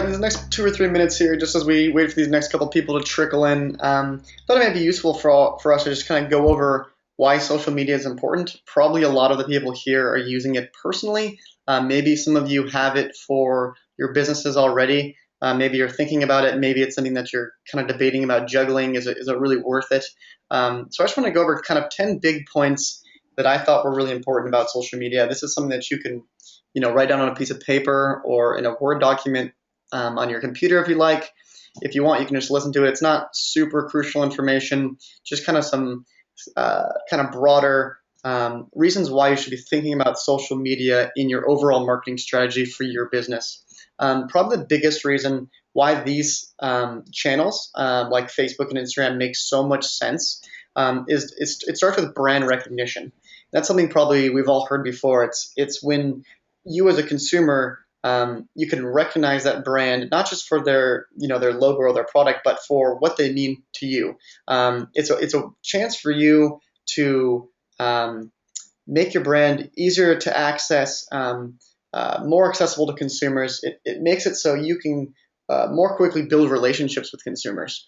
in the next 2 or 3 minutes here, just as we wait for these next couple people to trickle in, thought it might be useful for us to just kind of go over why social media is important. Probably a lot of the people here are using it personally. Maybe some of you have it for your businesses already. Maybe you're thinking about it. Maybe it's something that you're kind of debating about juggling. Is it really worth it? So I just want to go over kind of 10 big points that I thought were really important about social media. This is something that you can, write down on a piece of paper or in a Word document on your computer if you like. If you want, you can just listen to it. It's not super crucial information, just kind of some kind of broader reasons why you should be thinking about social media in your overall marketing strategy for your business. Probably the biggest reason why these channels like Facebook and Instagram make so much sense is it starts with brand recognition. That's something probably we've all heard before. It's when you as a consumer you can recognize that brand not just for their their logo or their product, but for what they mean to you. It's a chance for you to make your brand easier to access, more accessible to consumers. It makes it so you can more quickly build relationships with consumers.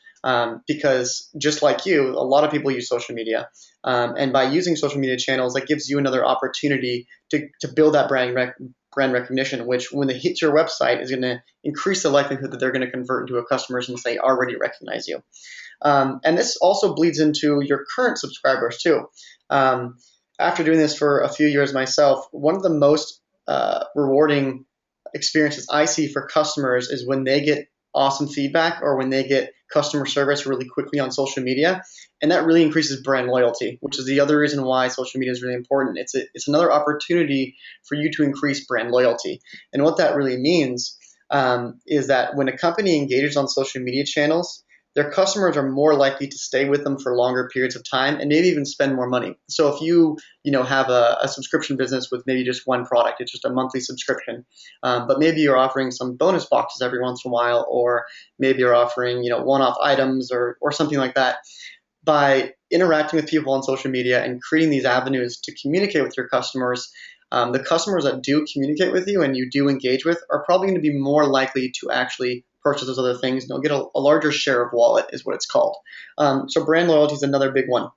Because just like you, a lot of people use social media. And by using social media channels, that gives you another opportunity to build that brand recognition, which when they hit your website is going to increase the likelihood that they're going to convert into a customer since they already recognize you. And this also bleeds into your current subscribers too. After doing this for a few years myself, one of the most rewarding experiences I see for customers is when they get awesome feedback or when they get customer service really quickly on social media. And that really increases brand loyalty, which is the other reason why social media is really important. It's another opportunity for you to increase brand loyalty. And what that really means is that when a company engages on social media channels, their customers are more likely to stay with them for longer periods of time and maybe even spend more money. So if you have a subscription business with maybe just one product, it's just a monthly subscription, but maybe you're offering some bonus boxes every once in a while, or maybe you're offering one-off items or something like that. By interacting with people on social media and creating these avenues to communicate with your customers, the customers that do communicate with you and you do engage with are probably going to be more likely to actually purchase those other things, and they'll get a larger share of wallet is what it's called. So brand loyalty is another big one.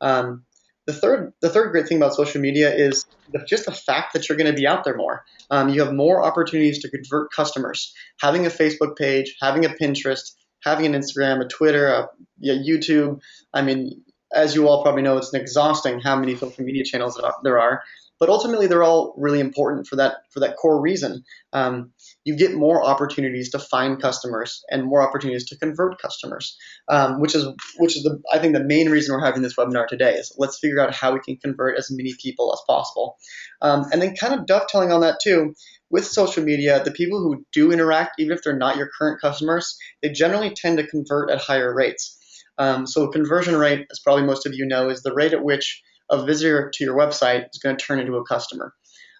The third great thing about social media is just the fact that you're going to be out there more. You have more opportunities to convert customers. Having a Facebook page, having a Pinterest, having an Instagram, a Twitter, a YouTube. I mean, as you all probably know, it's exhausting how many social media channels there are. But ultimately, they're all really important for that core reason. You get more opportunities to find customers and more opportunities to convert customers, which is I think the main reason we're having this webinar today is let's figure out how we can convert as many people as possible. And then kind of dovetailing on that too, with social media, the people who do interact, even if they're not your current customers, they generally tend to convert at higher rates. So conversion rate, as probably most of you know, is the rate at which a visitor to your website is going to turn into a customer.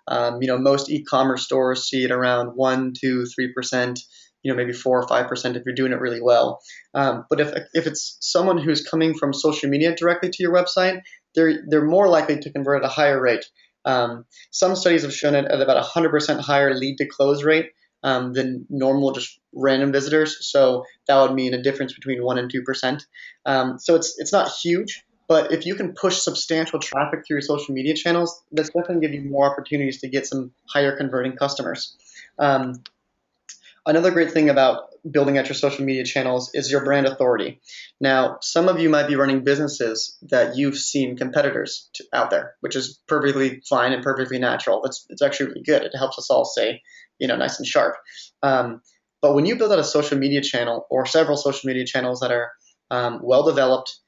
Most e-commerce stores see it around 1, 2, 3%, maybe 4 or 5% if you're doing it really well. But if it's someone who's coming from social media directly to your website, they're more likely to convert at a higher rate. Some studies have shown it at about 100% higher lead to close rate than normal, just random visitors. So that would mean a difference between 1 and 2%. So it's not huge. But if you can push substantial traffic through your social media channels, that's definitely going to give you more opportunities to get some higher converting customers. Another great thing about building out your social media channels is your brand authority. Now, some of you might be running businesses that you've seen competitors out there, which is perfectly fine and perfectly natural. It's actually really good. It helps us all stay, nice and sharp. But when you build out a social media channel or several social media channels that are well developed,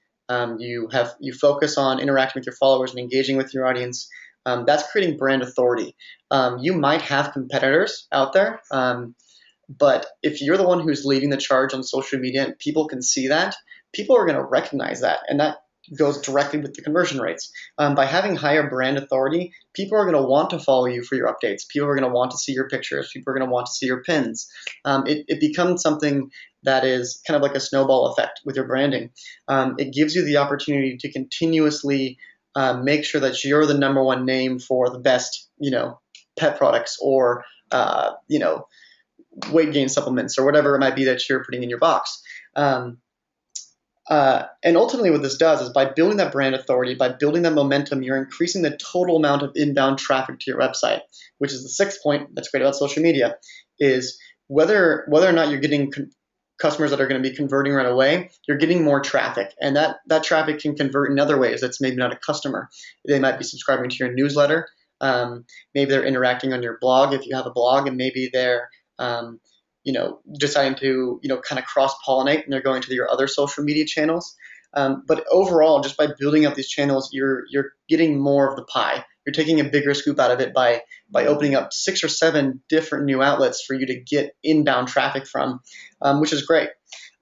you focus on interacting with your followers and engaging with your audience. That's creating brand authority. You might have competitors out there, but if you're the one who's leading the charge on social media and people can see that, people are going to recognize that, and that goes directly with the conversion rates. By having higher brand authority, people are going to want to follow you for your updates. People are going to want to see your pictures. People are going to want to see your pins. It becomes something that is kind of like a snowball effect with your branding. It gives you the opportunity to continuously make sure that you're the number one name for the best, pet products or, weight gain supplements or whatever it might be that you're putting in your box. Um, and ultimately what this does is by building that brand authority, by building that momentum, you're increasing the total amount of inbound traffic to your website, which is the sixth point that's great about social media, is whether or not you're getting customers that are going to be converting right away, you're getting more traffic. And that traffic can convert in other ways. That's maybe not a customer. They might be subscribing to your newsletter. Maybe they're interacting on your blog if you have a blog, and maybe they're deciding to, kind of cross-pollinate and they're going to your other social media channels. But overall, just by building up these channels, you're getting more of the pie. You're taking a bigger scoop out of it by opening up 6 or 7 different new outlets for you to get inbound traffic from, which is great.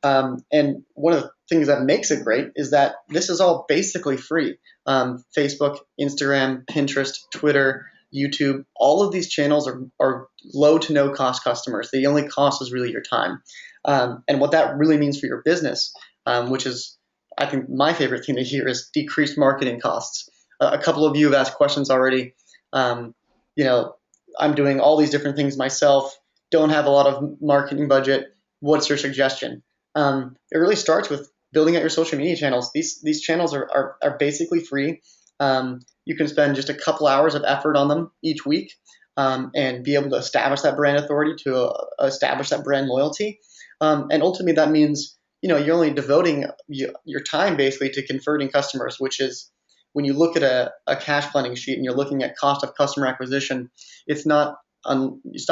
And one of the things that makes it great is that this is all basically free. Facebook, Instagram, Pinterest, Twitter, YouTube, all of these channels are low to no cost customers. The only cost is really your time. And what that really means for your business, which is, I think, my favorite thing to hear, is decreased marketing costs. A couple of you have asked questions already. I'm doing all these different things myself, don't have a lot of marketing budget. What's your suggestion? It really starts with building out your social media channels. These channels are basically free. You can spend just a couple hours of effort on them each week, and be able to establish that brand authority, to establish that brand loyalty. And ultimately that means, you're only devoting your time basically to converting customers, which is, when you look at a cash planning sheet and you're looking at cost of customer acquisition, it's not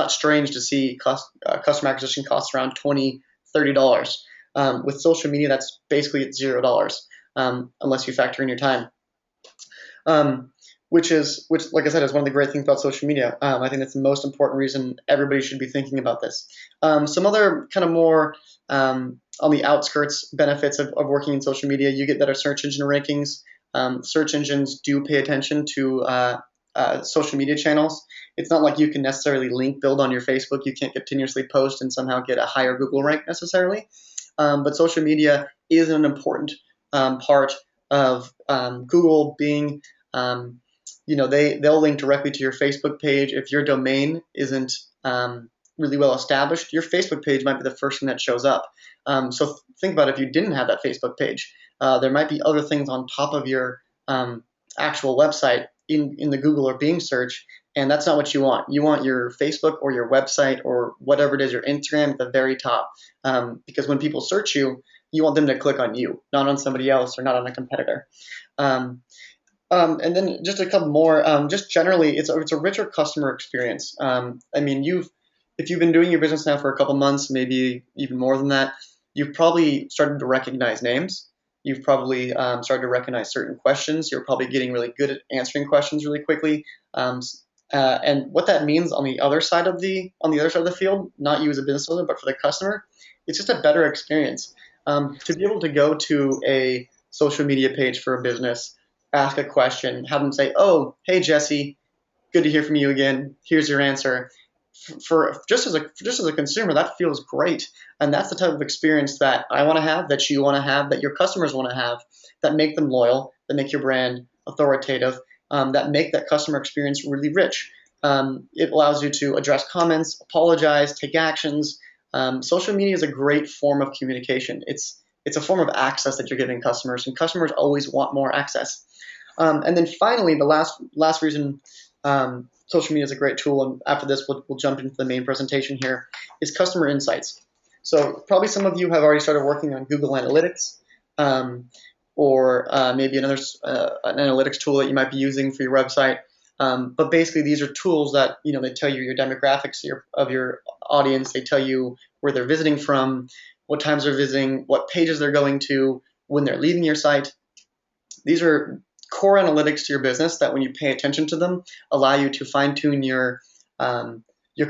strange to see customer acquisition costs around $20, $30. With social media, that's basically at $0, unless you factor in your time. Which, like I said, is one of the great things about social media. I think that's the most important reason everybody should be thinking about this. Some other kind of more on the outskirts benefits of working in social media, you get better search engine rankings. Search engines do pay attention to social media channels. It's not like you can necessarily link build on your Facebook. You can't continuously post and somehow get a higher Google rank necessarily. But social media is an important part of Google. Being they'll link directly to your Facebook page. If your domain isn't really well established, your Facebook page might be the first thing that shows up. So think about if you didn't have that Facebook page. There might be other things on top of your actual website in the Google or Bing search, and that's not what you want. You want your Facebook or your website or whatever it is, your Instagram, at the very top, because when people search you, you want them to click on you, not on somebody else or not on a competitor. And then just a couple more. Just generally, it's a richer customer experience. If you've been doing your business now for a couple months, maybe even more than that, you've probably started to recognize names. You've probably started to recognize certain questions. You're probably getting really good at answering questions really quickly. And what that means on the other side of the field, not you as a business owner, but for the customer, it's just a better experience. To be able to go to a social media page for a business, ask a question, have them say, "Oh, hey Jesse, good to hear from you again. Here's your answer." For just as a consumer, that feels great, and that's the type of experience that I want to have, that you want to have, that your customers want to have, that make them loyal, that make your brand authoritative, that make that customer experience really rich. It allows you to address comments, apologize, take actions. Social media is a great form of communication. It's a form of access that you're giving customers, and customers always want more access. And then finally, the last reason social media is a great tool, and after this we'll jump into the main presentation here, is customer insights. So probably some of you have already started working on Google Analytics, or maybe another an analytics tool that you might be using for your website. But basically, these are tools that they tell you your demographics of your audience. They tell you where they're visiting from, what times they're visiting, what pages they're going to, when they're leaving your site. These are core analytics to your business that, when you pay attention to them, allow you to fine-tune your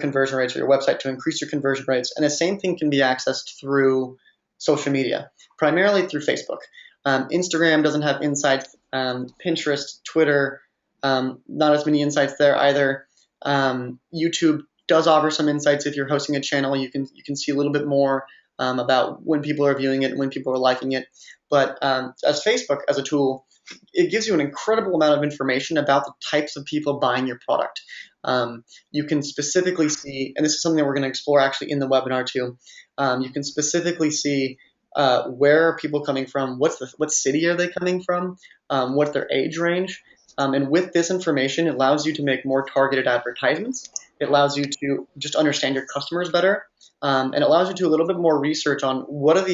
conversion rates, or your website to increase your conversion rates. And the same thing can be accessed through social media, primarily through Facebook. Instagram doesn't have insights. Pinterest, Twitter, not as many insights there either. YouTube does offer some insights. If you're hosting a channel, you can see a little bit more about when people are viewing it and when people are liking it. But as Facebook as a tool, it gives you an incredible amount of information about the types of people buying your product. You can specifically see, and this is something that we're going to explore actually in the webinar too. You can specifically see where are people coming from, what city are they coming from, what's their age range, and with this information, it allows you to make more targeted advertisements. It allows you to just understand your customers better, and it allows you to do a little bit more research on what does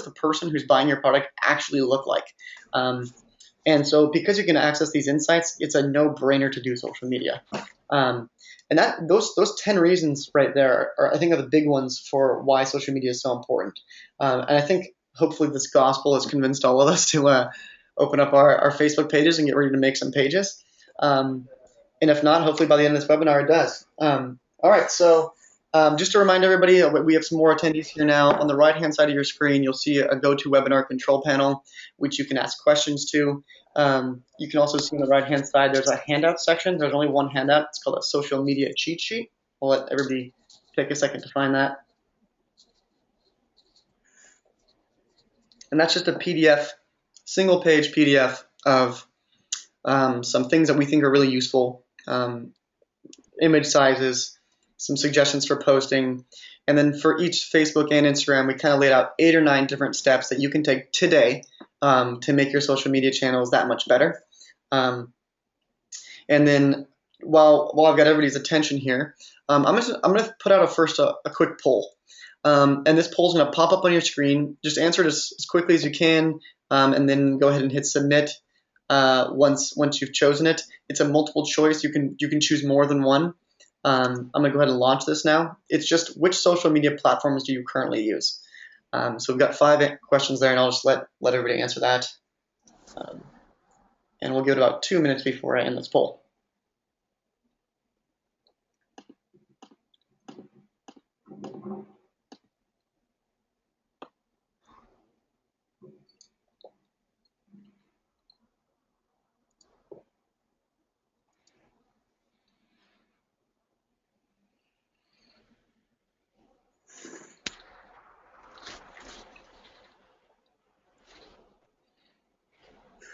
the person who's buying your product actually look like. And so because you can access these insights, it's a no-brainer to do social media. And those 10 reasons right there are, I think, are the big ones for why social media is so important. And I think hopefully this gospel has convinced all of us to open up our Facebook pages and get ready to make some pages. And if not, hopefully by the end of this webinar it does. All right, so just to remind everybody, we have some more attendees here now. On the right-hand side of your screen, you'll see a GoToWebinar control panel, which you can ask questions to. You can also see on the right-hand side, there's a handout section. There's only one handout. It's called a social media cheat sheet. I'll let everybody take a second to find that. And that's just a PDF, single-page PDF of some things that we think are really useful, image sizes, some suggestions for posting. And then for each Facebook and Instagram, we kind of laid out 8 or 9 different steps that you can take today to make your social media channels that much better. And then while I've got everybody's attention here, I'm going to put out a quick poll. And this poll is going to pop up on your screen. Just answer it as quickly as you can, and then go ahead and hit submit once you've chosen it. It's a multiple choice. You can choose more than one. I'm going to go ahead and launch this now. It's just which social media platforms do you currently use? So we've got 5 questions there, and I'll just let everybody answer that. And we'll give it about 2 minutes before I end this poll.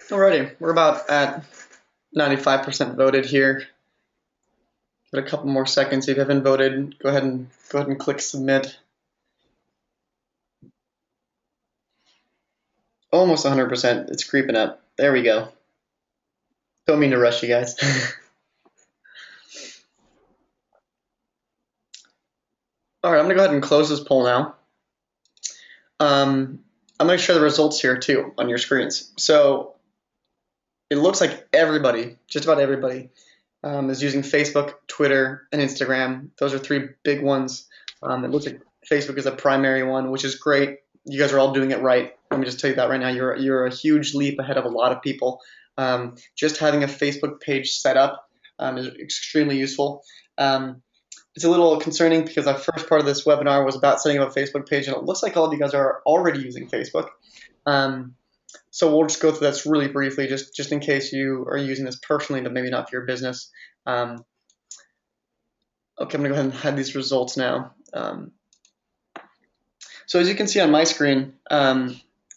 Alrighty, we're about at 95% voted here. Give it a couple more seconds. If you haven't voted, go ahead and click submit. Almost 100%. It's creeping up. There we go. Don't mean to rush you guys. All right, I'm gonna go ahead and close this poll now. I'm gonna share the results here too on your screens. So it looks like everybody, just about everybody, is using Facebook, Twitter, and Instagram. Those are 3 big ones. It looks like Facebook is a primary one, which is great. You guys are all doing it right. Let me just tell you that right now. You're a huge leap ahead of a lot of people. Just having a Facebook page set up is extremely useful. It's a little concerning because the first part of this webinar was about setting up a Facebook page, and it looks like all of you guys are already using Facebook. So we'll just go through this really briefly, just in case you are using this personally, but maybe not for your business. Okay, I'm gonna go ahead and hide these results now. So as you can see on my screen,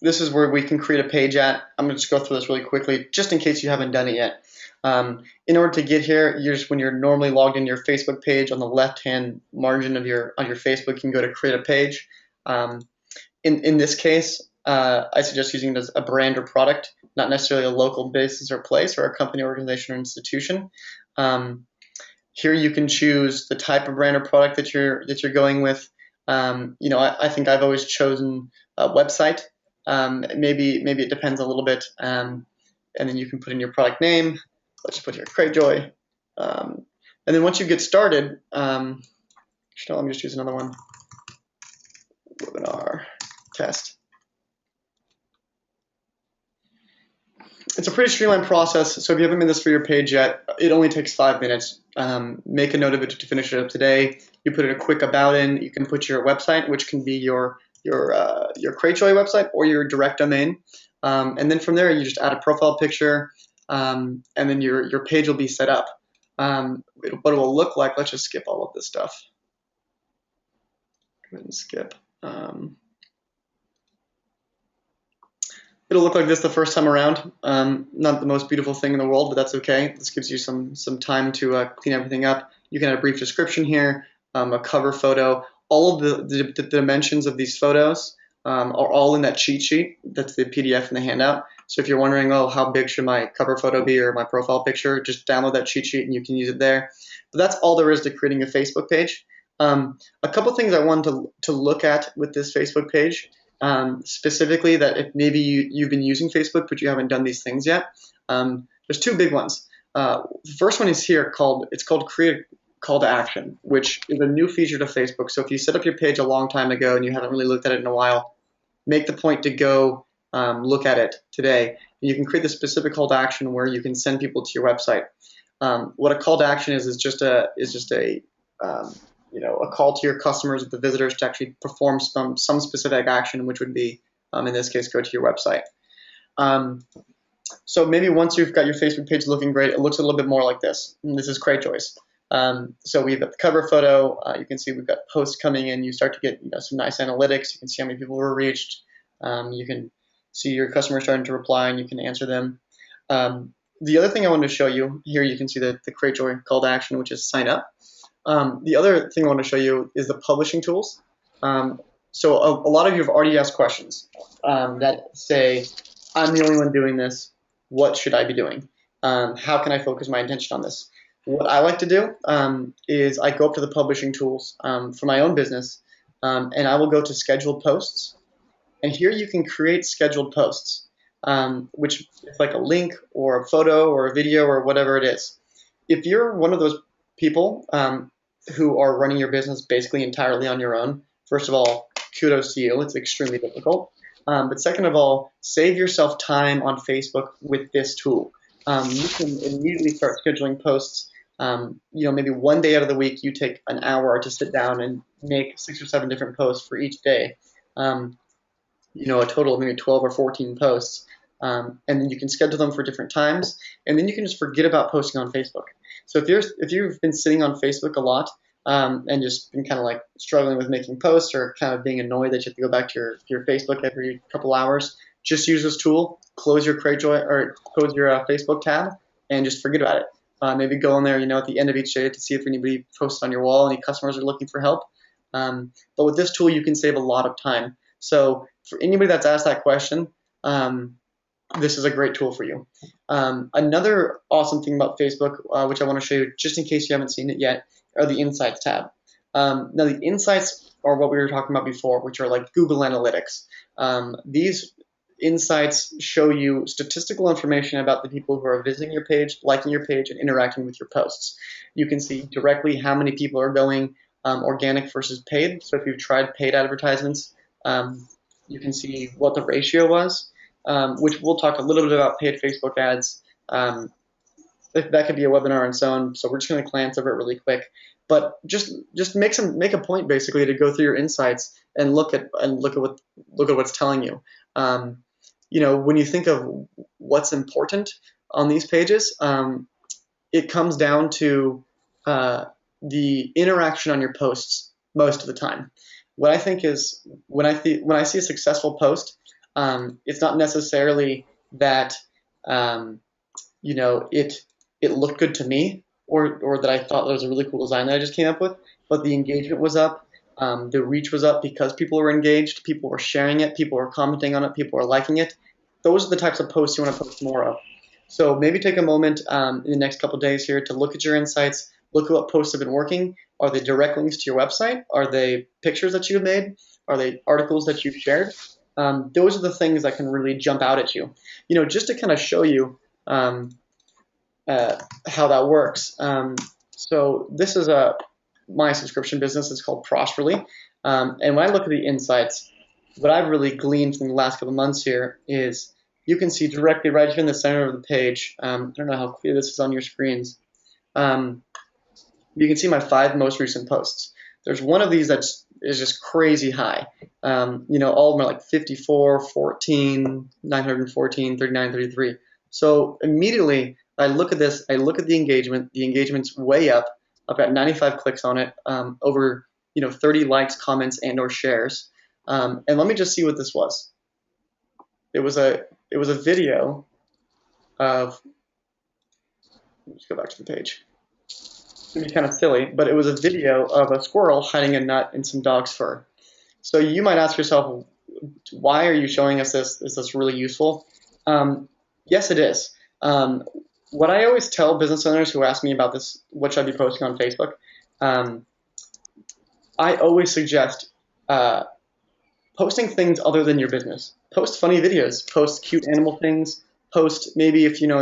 this is where we can create a page at. I'm gonna just go through this really quickly, just in case you haven't done it yet. In order to get here, when you're normally logged into your Facebook page, on the left-hand margin of your Facebook, you can go to create a page. In this case, I suggest using it as a brand or product, not necessarily a local business or place or a company, organization, or institution. Here you can choose the type of brand or product that you're going with. I think I've always chosen a website. Maybe it depends a little bit. And then you can put in your product name. Let's just put here Cratejoy. And then once you get started, let me just use another one. Webinar test. It's a pretty streamlined process, so if you haven't made this for your page yet, it only takes 5 minutes. Make a note of it to finish it up today. You put in a quick about in. You can put your website, which can be your Cratejoy website or your direct domain, and then from there you just add a profile picture, and then your page will be set up. What it will look like. Let's just skip all of this stuff. Go ahead and skip. It'll look like this the first time around. Not the most beautiful thing in the world, but that's okay. This gives you some time to clean everything up. You can add a brief description here, a cover photo. All of the dimensions of these photos are all in that cheat sheet. That's the PDF in the handout. So if you're wondering, oh, how big should my cover photo be or my profile picture, just download that cheat sheet and you can use it there. But that's all there is to creating a Facebook page. A couple things I wanted to look at with this Facebook page. Specifically, that if maybe you've been using Facebook but you haven't done these things yet, there's two big ones. The first one is here called Create a Call to Action, which is a new feature to Facebook. So if you set up your page a long time ago and you haven't really looked at it in a while, make the point to go look at it today. And you can create the specific call to action where you can send people to your website. What a call to action is just a a call to your customers, the visitors, to actually perform some specific action, which would be, in this case, go to your website. So maybe once you've got your Facebook page looking great, it looks a little bit more like this. And this is Cratejoy's. So we've got the cover photo. You can see we've got posts coming in. You start to get some nice analytics. You can see how many people were reached. You can see your customers starting to reply, and you can answer them. The other thing I wanted to show you here, you can see the Cratejoy call to action, which is sign up. The other thing I want to show you is the publishing tools. So a lot of you have already asked questions that say, I'm the only one doing this. What should I be doing? How can I focus my attention on this? What I like to do is I go up to the publishing tools for my own business, and I will go to scheduled posts. And here you can create scheduled posts, which is like a link or a photo or a video or whatever it is. If you're one of those people who are running your business basically entirely on your own, first of all, kudos to you. It's extremely difficult. But second of all, save yourself time on Facebook with this tool. You can immediately start scheduling posts. Maybe one day out of the week, you take an hour to sit down and make 6 or 7 different posts for each day. A total of maybe 12 or 14 posts. And then you can schedule them for different times, and then you can just forget about posting on Facebook. So if you've been sitting on Facebook a lot and just been kind of like struggling with making posts or kind of being annoyed that you have to go back to your Facebook every couple hours, just use this tool. Close your Cratejoy or close your Facebook tab and just forget about it. Maybe go in there, at the end of each day to see if anybody posted on your wall, any customers are looking for help. But with this tool, you can save a lot of time. So for anybody that's asked that question, this is a great tool for you. Another awesome thing about Facebook, which I want to show you just in case you haven't seen it yet, are the Insights tab. Now the Insights are what we were talking about before, which are like Google Analytics. These Insights show you statistical information about the people who are visiting your page, liking your page, and interacting with your posts. You can see directly how many people are going organic versus paid. So if you've tried paid advertisements, you can see what the ratio was. Which we'll talk a little bit about paid Facebook ads. That could be a webinar on its own, so we're just going to glance over it really quick. But just make a point basically to go through your insights and look at what's telling you. When you think of what's important on these pages, it comes down to the interaction on your posts most of the time. What I think is when I see a successful post, it's not necessarily that it looked good to me or that I thought that was a really cool design that I just came up with, but the engagement was up, the reach was up because people were engaged, people were sharing it, people were commenting on it, people were liking it. Those are the types of posts you want to post more of. So maybe take a moment in the next couple of days here to look at your insights, look at what posts have been working. Are they direct links to your website? Are they pictures that you've made? Are they articles that you've shared? Those are the things that can really jump out at you. Just to kind of show you how that works. So this is my subscription business. It's called Prosperly. And when I look at the insights, what I've really gleaned from the last couple of months here is you can see directly right here in the center of the page. I don't know how clear this is on your screens. You can see my 5 most recent posts. There's one of these that is just crazy high. All of them are like 54, 14, 914, 39, 33. So immediately I look at this, I look at the engagement. The engagement's way up. I've got 95 clicks on it, over 30 likes, comments, and or shares. And let me just see what this was. It was a it was a video of, let's go back to the page. It's gonna be kind of silly, but it was a video of a squirrel hiding a nut in some dog's fur. So you might ask yourself, why are you showing us this? Is this really useful? Yes, it is. What I always tell business owners who ask me about this, what should I be posting on Facebook? Um, I always suggest uh, posting things other than your business. Post funny videos. Post cute animal things. Post maybe if you're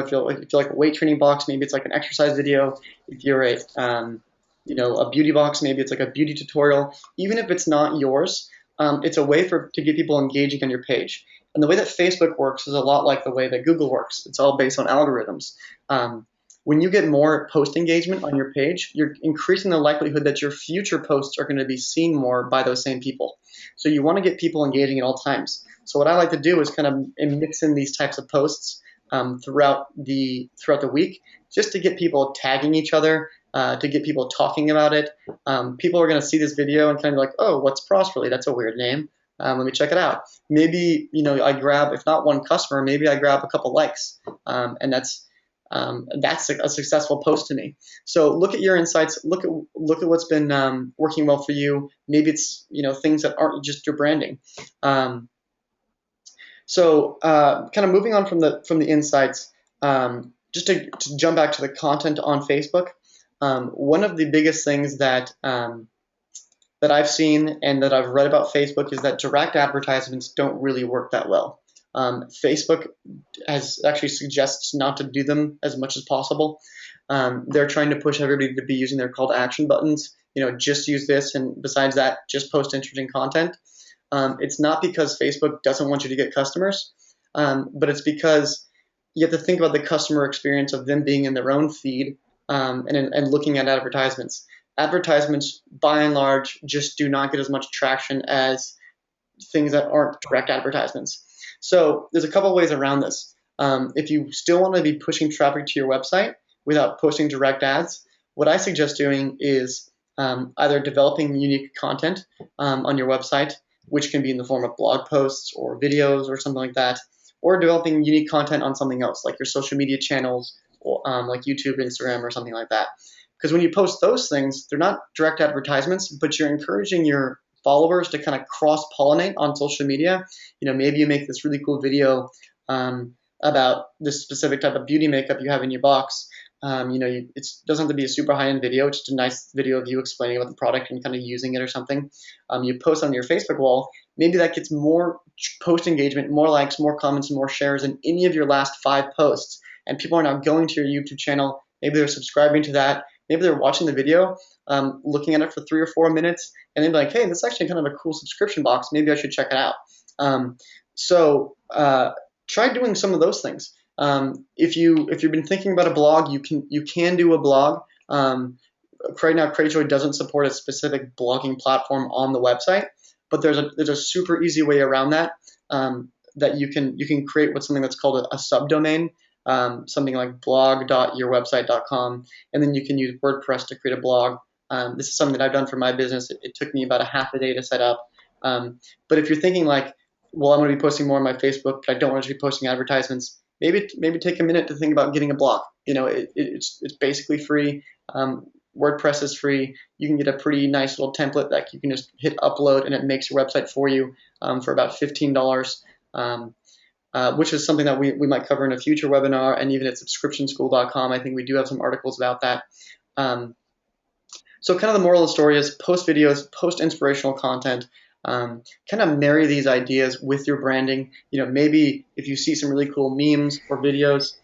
like a weight training box, maybe it's like an exercise video. If you're a beauty box, maybe it's like a beauty tutorial. Even if it's not yours, it's a way to get people engaging on your page. And the way that Facebook works is a lot like the way that Google works. It's all based on algorithms. Um, when you get more post engagement on your page, you're increasing the likelihood that your future posts are going to be seen more by those same people. So you want to get people engaging at all times. So what I like to do is kind of mix in these types of posts throughout the week, just to get people tagging each other, to get people talking about it. People are going to see this video and kind of be like, oh, what's Prosperly? That's a weird name. Let me check it out. Maybe I grab, if not one customer, maybe I grab a couple likes, and that's a successful post to me. So look at your insights. Look at what's been working well for you. Maybe it's things that aren't just your branding. Kind of moving on from the insights, just to jump back to the content on Facebook. One of the biggest things that I've seen and that I've read about Facebook is that direct advertisements don't really work that well. Facebook actually suggests not to do them as much as possible. They're trying to push everybody to be using their call to action buttons. Just use this, and besides that, just post interesting content. It's not because Facebook doesn't want you to get customers, but it's because you have to think about the customer experience of them being in their own feed and looking at advertisements. Advertisements, by and large, just do not get as much traction as things that aren't direct advertisements. So there's a couple ways around this. If you still want to be pushing traffic to your website without posting direct ads, what I suggest doing is either developing unique content on your website, which can be in the form of blog posts or videos or something like that, or developing unique content on something else, like your social media channels, or like YouTube, Instagram, or something like that. Because when you post those things, they're not direct advertisements, but you're encouraging your followers to kind of cross-pollinate on social media. Maybe you make this really cool video about this specific type of beauty makeup you have in your box. It doesn't have to be a super high-end video, just a nice video of you explaining about the product and kind of using it or something. You post on your Facebook wall. Maybe that gets more post engagement, more likes, more comments, more shares than any of your last 5 posts. And people are now going to your YouTube channel. Maybe they're subscribing to that. Maybe they're watching the video, looking at it for 3 or 4 minutes, and they're like, hey, this is actually kind of a cool subscription box. Maybe I should check it out. Try doing some of those things. If you've been thinking about a blog, you can do a blog. Right now, Cratejoy doesn't support a specific blogging platform on the website, but there's a super easy way around that. That you can create something that's called a subdomain. Something like blog.yourwebsite.com, and then you can use WordPress to create a blog. This is something that I've done for my business. It took me about a half a day to set up. But if you're thinking like, well, I'm going to be posting more on my Facebook, but I don't want to be posting advertisements, maybe take a minute to think about getting a blog. It's basically free. WordPress is free. You can get a pretty nice little template that you can just hit upload, and it makes your website for you for about $15. Which is something that we might cover in a future webinar, and even at subscriptionschool.com, I think we do have some articles about that. So kind of the moral of the story is post videos, post inspirational content, kind of marry these ideas with your branding. Maybe if you see some really cool memes or videos,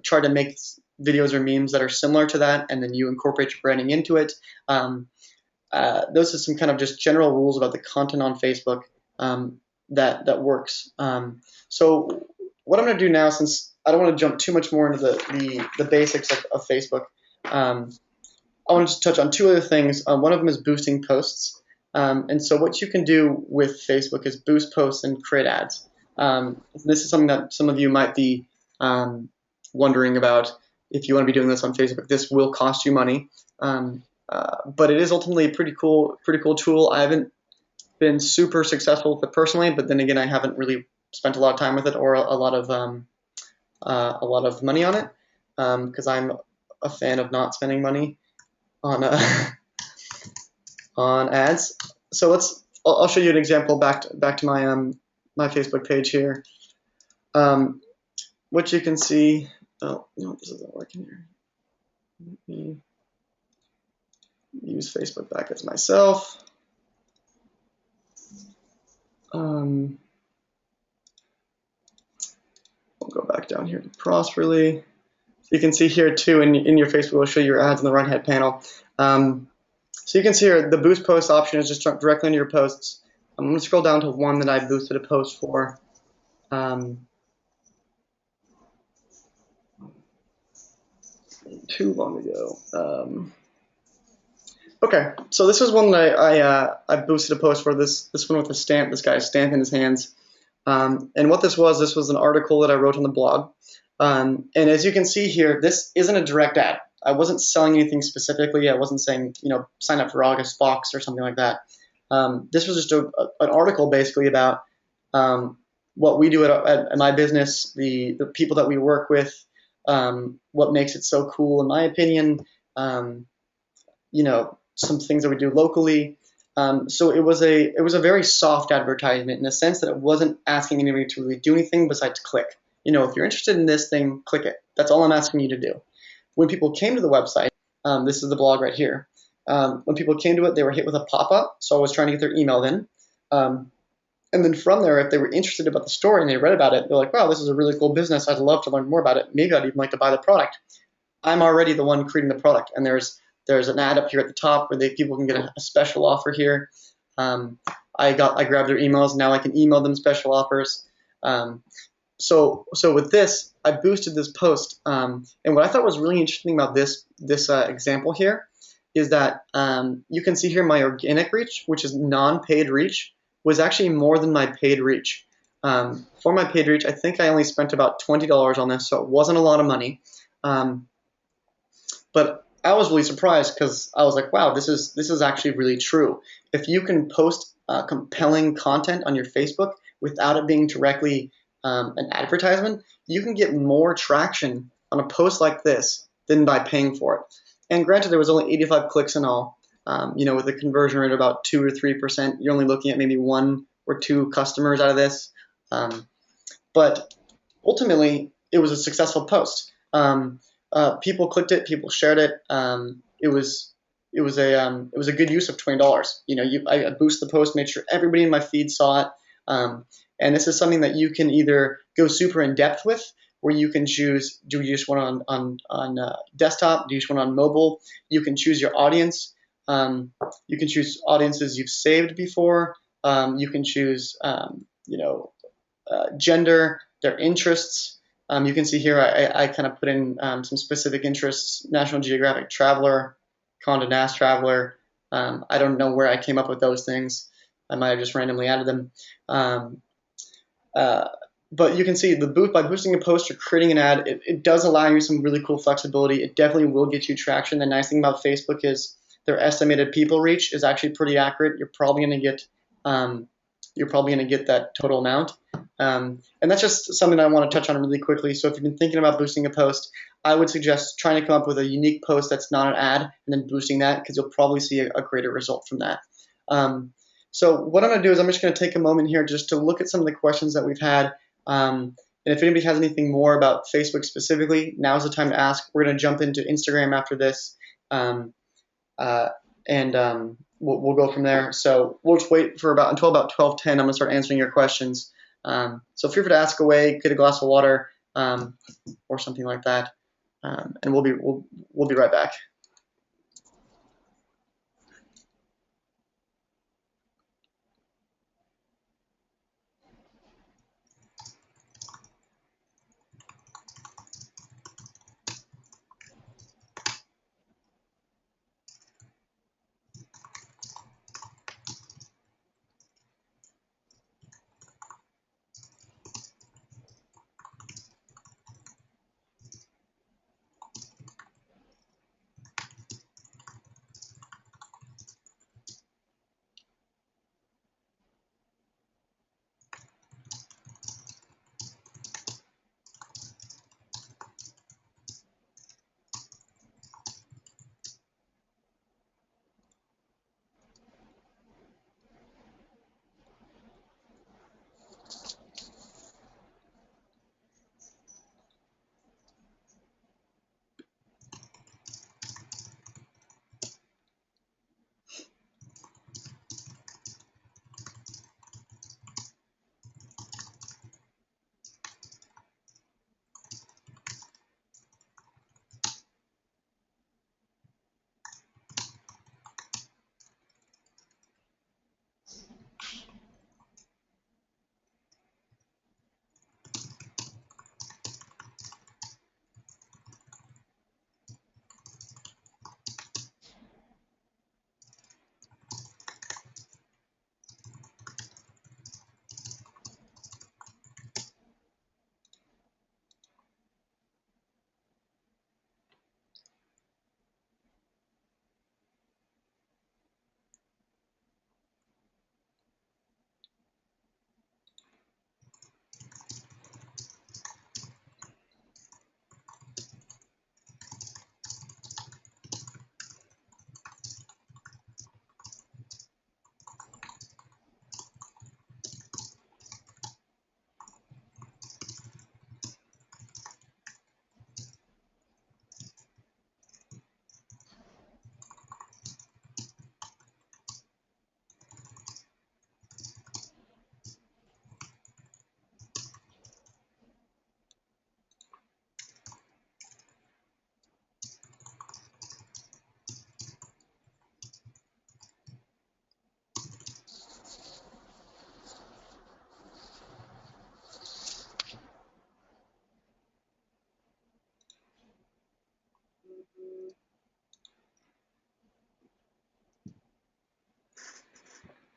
try to make videos or memes that are similar to that, and then you incorporate your branding into it. Those are some kind of just general rules about the content on Facebook that works. So what I'm going to do now, since I don't want to jump too much more into the basics of Facebook, I want to just touch on 2 other things. One of them is boosting posts. And so what you can do with Facebook is boost posts and create ads. This is something that some of you might be wondering about. If you want to be doing this on Facebook, this will cost you money. But it is ultimately a pretty cool tool. I haven't been super successful with it personally, but then again, I haven't really spent a lot of time with it or a lot of money on it, because I'm a fan of not spending money on on ads. So I'll show you an example back to my Facebook page here. What you can see. Oh no, this isn't working here. Let me use Facebook back as myself. We'll go back down here to Prosperly. You can see here too in your Facebook, will show your ads in the right hand panel. So you can see here the boost post option is just directly into your posts. I'm going to scroll down to one that I boosted a post for. Too long ago. Okay, so this is one that I boosted a post for. This one with a stamp. This guy's stamp in his hands. And what this was an article that I wrote on the blog. And as you can see here, this isn't a direct ad. I wasn't selling anything specifically. I wasn't saying, sign up for August Box or something like that. This was just an article basically about what we do at my business, the people that we work with, what makes it so cool in my opinion, some things that we do locally. So it was a very soft advertisement in the sense that it wasn't asking anybody to really do anything besides click. If you're interested in this thing, click it. That's all I'm asking you to do. When people came to the website, this is the blog right here. When people came to it, they were hit with a pop-up. So I was trying to get their email in. And then from there, if they were interested about the story and they read about it, they're like, wow, this is a really cool business. I'd love to learn more about it. Maybe I'd even like to buy the product. I'm already the one creating the product. And there's an ad up here at the top where people can get a special offer here. I grabbed their emails. Now I can email them special offers. So with this, I boosted this post. And what I thought was really interesting about this example here is that you can see here my organic reach, which is non-paid reach, was actually more than my paid reach. For my paid reach, I think I only spent about $20 on this, so it wasn't a lot of money. But I was really surprised because I was like, wow, this is actually really true. If you can post compelling content on your Facebook without it being directly an advertisement, you can get more traction on a post like this than by paying for it. And granted, there was only 85 clicks in all. With a conversion rate of about 2 or 3%, you're only looking at maybe 1 or 2 customers out of this. But ultimately, it was a successful post. People clicked it, people shared it. It was a good use of $20. I boosted the post, made sure everybody in my feed saw it. And this is something that you can either go super in depth with, where you can choose, do you just want on desktop, do you just want on mobile? You can choose your audience. You can choose audiences you've saved before. You can choose, gender, their interests. You can see here I kind of put in some specific interests: National Geographic Traveler, Condé Nast Traveler. I don't know where I came up with those things. I might have just randomly added them. But you can see by boosting a post or creating an ad, it does allow you some really cool flexibility. It definitely will get you traction. The nice thing about Facebook is their estimated people reach is actually pretty accurate. You're probably going to get that total amount. And that's just something I want to touch on really quickly. So if you've been thinking about boosting a post, I would suggest trying to come up with a unique post that's not an ad and then boosting that, because you'll probably see a greater result from that. So what I'm going to do is I'm just going to take a moment here just to look at some of the questions that we've had. And if anybody has anything more about Facebook specifically, now's the time to ask. We're going to jump into Instagram after this. We'll go from there. So we'll just wait for until about 12:10. I'm gonna start answering your questions. So feel free to ask away, get a glass of water, or something like that, and we'll be right back.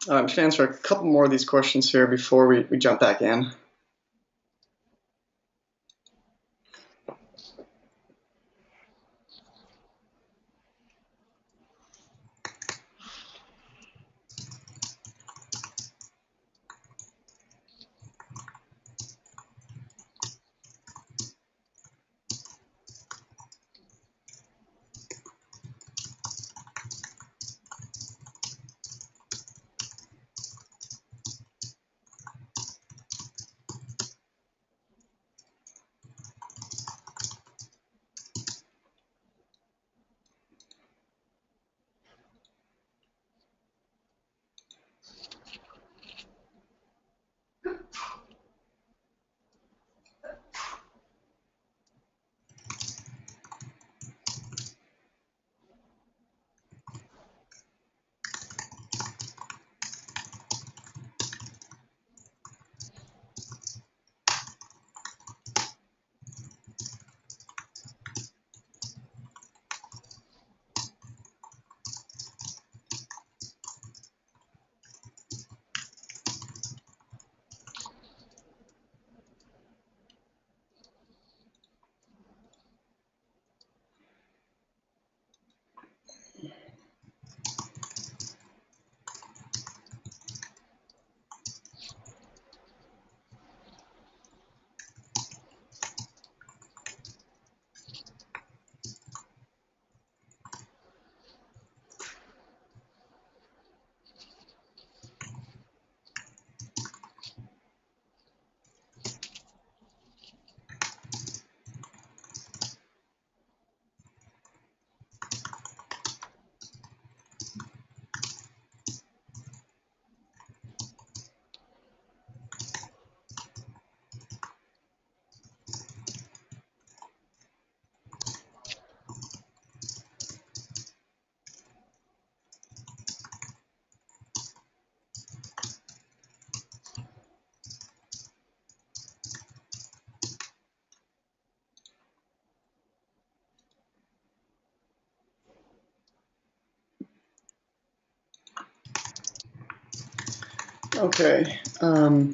I'm just going to answer a couple more of these questions here before we jump back in. Okay. I'm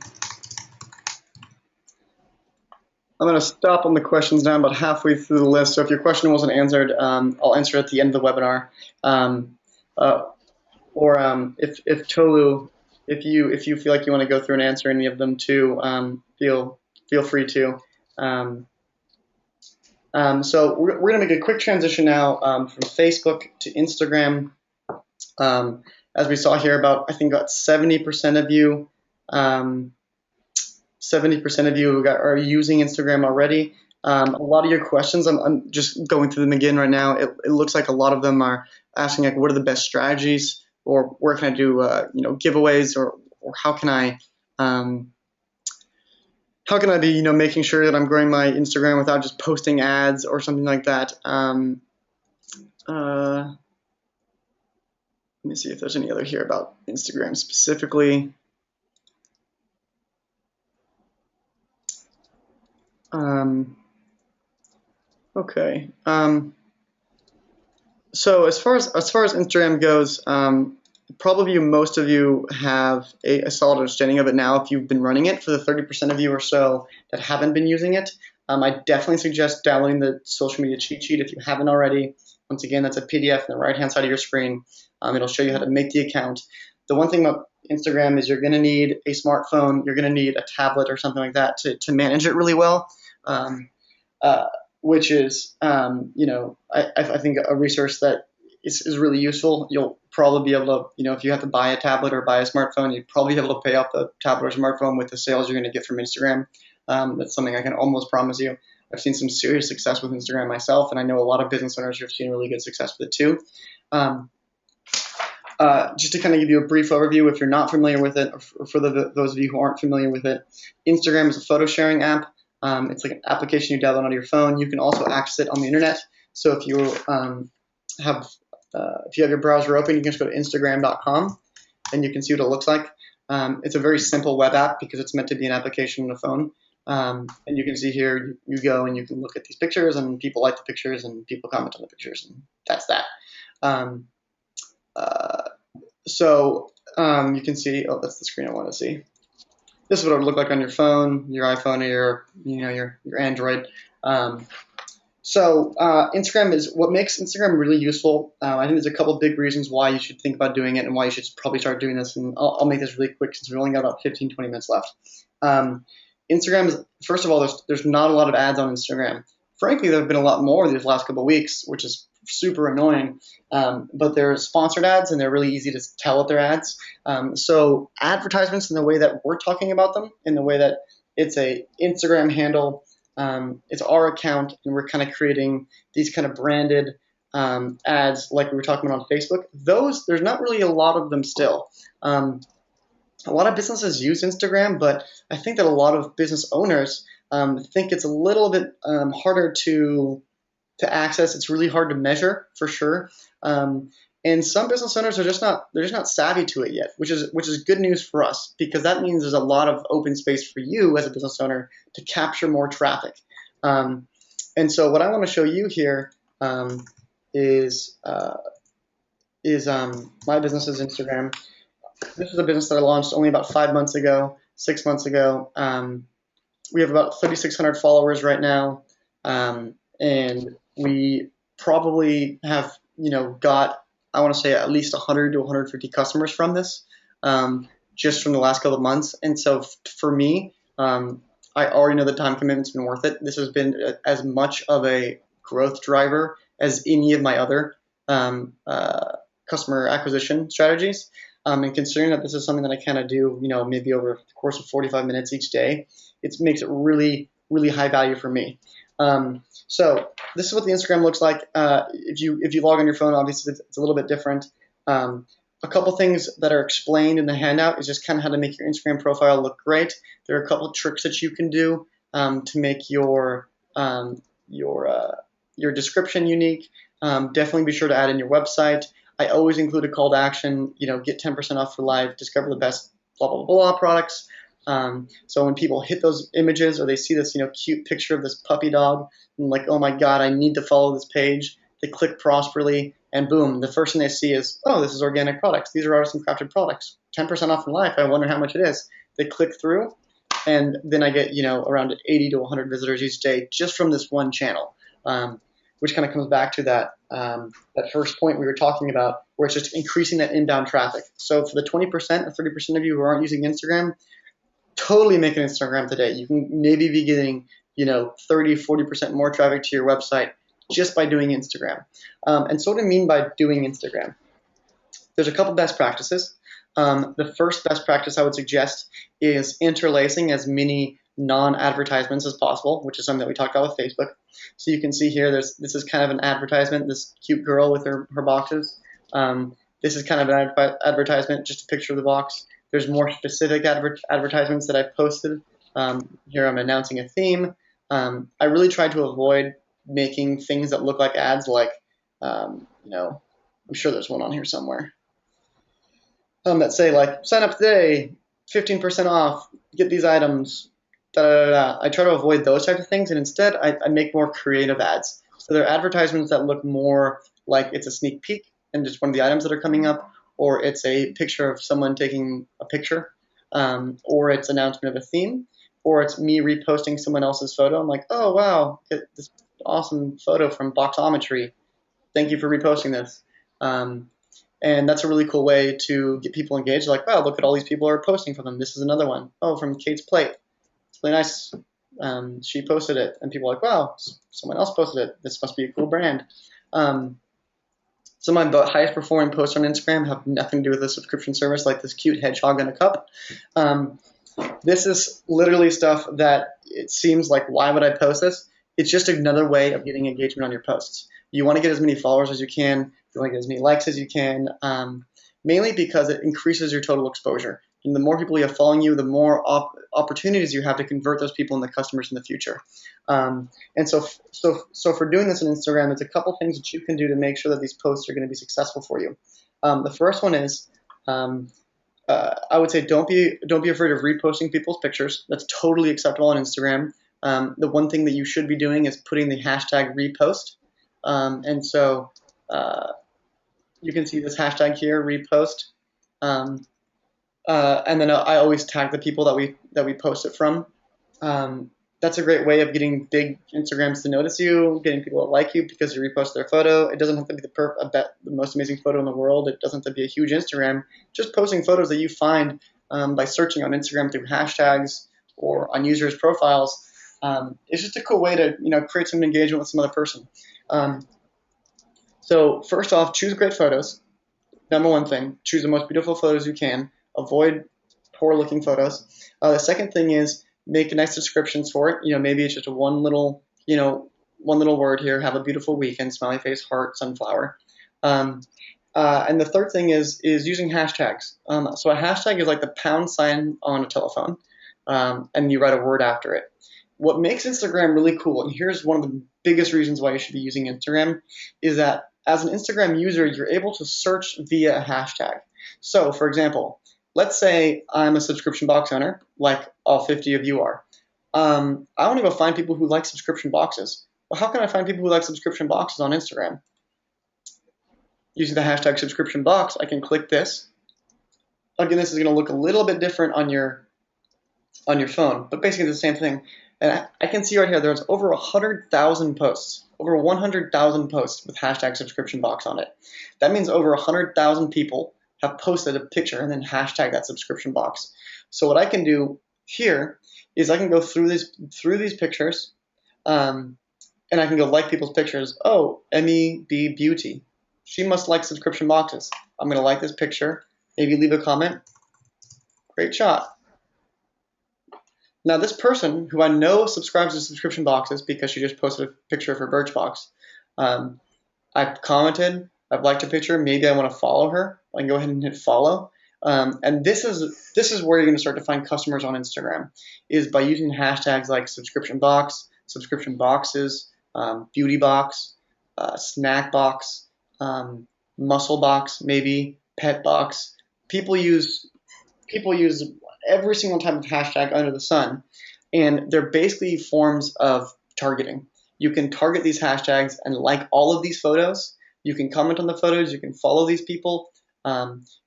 going to stop on the questions now, about halfway through the list. So if your question wasn't answered, I'll answer it at the end of the webinar. Um, uh, or if Tolu, if you feel like you want to go through and answer any of them too, feel free to. So we're going to make a quick transition now from Facebook to Instagram. As we saw here, I think about 70% of you. 70% of you are using Instagram already. A lot of your questions, I'm just going through them again right now. It looks like a lot of them are asking like, what are the best strategies, or where can I do giveaways, or how can I be making sure that I'm growing my Instagram without just posting ads or something like that. Let me see if there's any other here about Instagram specifically. Okay. So as far as Instagram goes, probably most of you have a solid understanding of it now if you've been running it. For the 30% of you or so that haven't been using it, I definitely suggest downloading the social media cheat sheet if you haven't already. Once again, that's a PDF on the right-hand side of your screen. It'll show you how to make the account. The one thing about Instagram is you're going to need a smartphone, you're going to need a tablet or something like that to manage it really well. Which is, I think a resource that is really useful. You'll probably be able to, if you have to buy a tablet or buy a smartphone, you'd probably be able to pay off the tablet or smartphone with the sales you're going to get from Instagram. That's something I can almost promise you. I've seen some serious success with Instagram myself, and I know a lot of business owners who have seen really good success with it too. Just to kind of give you a brief overview, if you're not familiar with it, or for those of you who aren't familiar with it, Instagram is a photo sharing app. It's like an application you download onto your phone. You can also access it on the internet. So if you have your browser open, you can just go to Instagram.com, and you can see what it looks like. It's a very simple web app because it's meant to be an application on a phone. And you can see here, you go and you can look at these pictures, and people like the pictures, and people comment on the pictures, and that's that. Um, uh, you can see, oh, that's the screen I want to see. This is what it would look like on your phone, your iPhone, or your Android. Um, Instagram is what makes Instagram really useful. I think there's a couple big reasons why you should think about doing it and why you should probably start doing this. And I'll make this really quick since we've only got about 15, 20 minutes left. Instagram is, first of all, there's not a lot of ads on Instagram. Frankly, there have been a lot more these last couple of weeks, which is super annoying. But they're sponsored ads, and they're really easy to tell what they're ads. So advertisements in the way that we're talking about them, in the way that it's a Instagram handle, it's our account, and we're kind of creating these kind of branded ads like we were talking about on Facebook. Those, there's not really a lot of them still. A lot of businesses use Instagram, but I think that a lot of business owners think it's a little bit harder to access. It's really hard to measure for sure. And some business owners are they're just not savvy to it yet, which is good news for us, because that means there's a lot of open space for you as a business owner to capture more traffic. And so what I want to show you here is my business's Instagram. This is a business that I launched only about 5 months ago, 6 months ago. We have about 3,600 followers right now, and we probably have got, I want to say, at least 100 to 150 customers from this, just from the last couple of months. And so for me, I already know the time commitment's been worth it. This has been as much of a growth driver as any of my other customer acquisition strategies. And considering that this is something that I kind of do, maybe over the course of 45 minutes each day, it makes it really, really high value for me. So this is what the Instagram looks like. If you log on your phone, obviously it's a little bit different. A couple things that are explained in the handout is just kind of how to make your Instagram profile look great. There are a couple of tricks that you can do to make your description unique. Definitely be sure to add in your website. I always include a call to action. Get 10% off for live. Discover the best blah blah blah products. So when people hit those images, or they see this cute picture of this puppy dog, and like, oh my god, I need to follow this page, they click prosperly, and boom, the first thing they see is, oh, this is organic products. These are artisan crafted products. 10% off in life. I wonder how much it is. They click through, and then I get around 80 to 100 visitors each day just from this one channel, which kind of comes back to that first point we were talking about, where it's just increasing that inbound traffic. So for the 20% or 30% of you who aren't using Instagram, totally make an Instagram today. You can maybe be getting 30, 40% more traffic to your website just by doing Instagram. And so what do I mean by doing Instagram? There's a couple best practices. The first best practice I would suggest is interlacing as many non-advertisements as possible, which is something that we talked about with Facebook. So you can see here, this is kind of an advertisement, this cute girl with her boxes. This is kind of an advertisement, just a picture of the box. There's more specific advertisements that I've posted. Here I'm announcing a theme. I really try to avoid making things that look like ads, like, I'm sure there's one on here somewhere. That say like, sign up today, 15% off, get these items, da da da. I try to avoid those types of things, and instead I make more creative ads. So there are advertisements that look more like it's a sneak peek and just one of the items that are coming up, or it's a picture of someone taking a picture, or it's announcement of a theme, or it's me reposting someone else's photo. I'm like, oh wow, get this awesome photo from Boxometry. Thank you for reposting this. And that's a really cool way to get people engaged. Like, wow, look at all these people are posting from them. This is another one. Oh, from Kate's Plate. It's really nice. She posted it, and people are like, wow, someone else posted it. This must be a cool brand. Some of my highest performing posts on Instagram have nothing to do with the subscription service, like this cute hedgehog in a cup. This is literally stuff that it seems like, why would I post this? It's just another way of getting engagement on your posts. You want to get as many followers as you can. You want to get as many likes as you can, mainly because it increases your total exposure. And the more people you have following you, the more opportunities you have to convert those people into customers in the future. And so for doing this on Instagram, there's a couple things that you can do to make sure that these posts are going to be successful for you. The first one is I would say don't be afraid of reposting people's pictures. That's totally acceptable on Instagram. The one thing that you should be doing is putting the hashtag repost. And so you can see this hashtag here, repost. Um, and then I always tag the people that we post it from. That's a great way of getting big Instagrams to notice you, getting people to like you because you repost their photo. It doesn't have to be the most amazing photo in the world. It doesn't have to be a huge Instagram. Just posting photos that you find by searching on Instagram through hashtags or on users' profiles. It's just a cool way to create some engagement with some other person. So first off, choose great photos. Number one thing, choose the most beautiful photos you can. Avoid poor looking photos. The second thing is make nice descriptions for it. Maybe it's just one little word here. Have a beautiful weekend. Smiley face, heart, sunflower. And the third thing is using hashtags. So a hashtag is like the pound sign on a telephone, and you write a word after it. What makes Instagram really cool, and here's one of the biggest reasons why you should be using Instagram, is that as an Instagram user, you're able to search via a hashtag. So, for example, let's say I'm a subscription box owner, like all 50 of you are. I want to go find people who like subscription boxes. Well, how can I find people who like subscription boxes on Instagram? Using the hashtag subscription box, I can click this. Again, this is going to look a little bit different on your phone, but basically the same thing. And I can see right here there's over 100,000 posts, over 100,000 posts with hashtag subscription box on it. That means over 100,000 people have posted a picture and then hashtag that subscription box. So what I can do here is I can go through these pictures, and I can go like people's pictures. Oh, Emmy B Beauty, she must like subscription boxes. I'm going to like this picture, maybe leave a comment. Great shot. Now this person, who I know subscribes to subscription boxes because she just posted a picture of her Birchbox, I've commented, I've liked her picture, maybe I want to follow her. I can go ahead and hit follow. And this is where you're going to start to find customers on Instagram, is by using hashtags like subscription box, subscription boxes, beauty box, snack box, muscle box, maybe pet box. People use every single type of hashtag under the sun, and they're basically forms of targeting. You can target these hashtags and like all of these photos. You can comment on the photos. You can follow these people.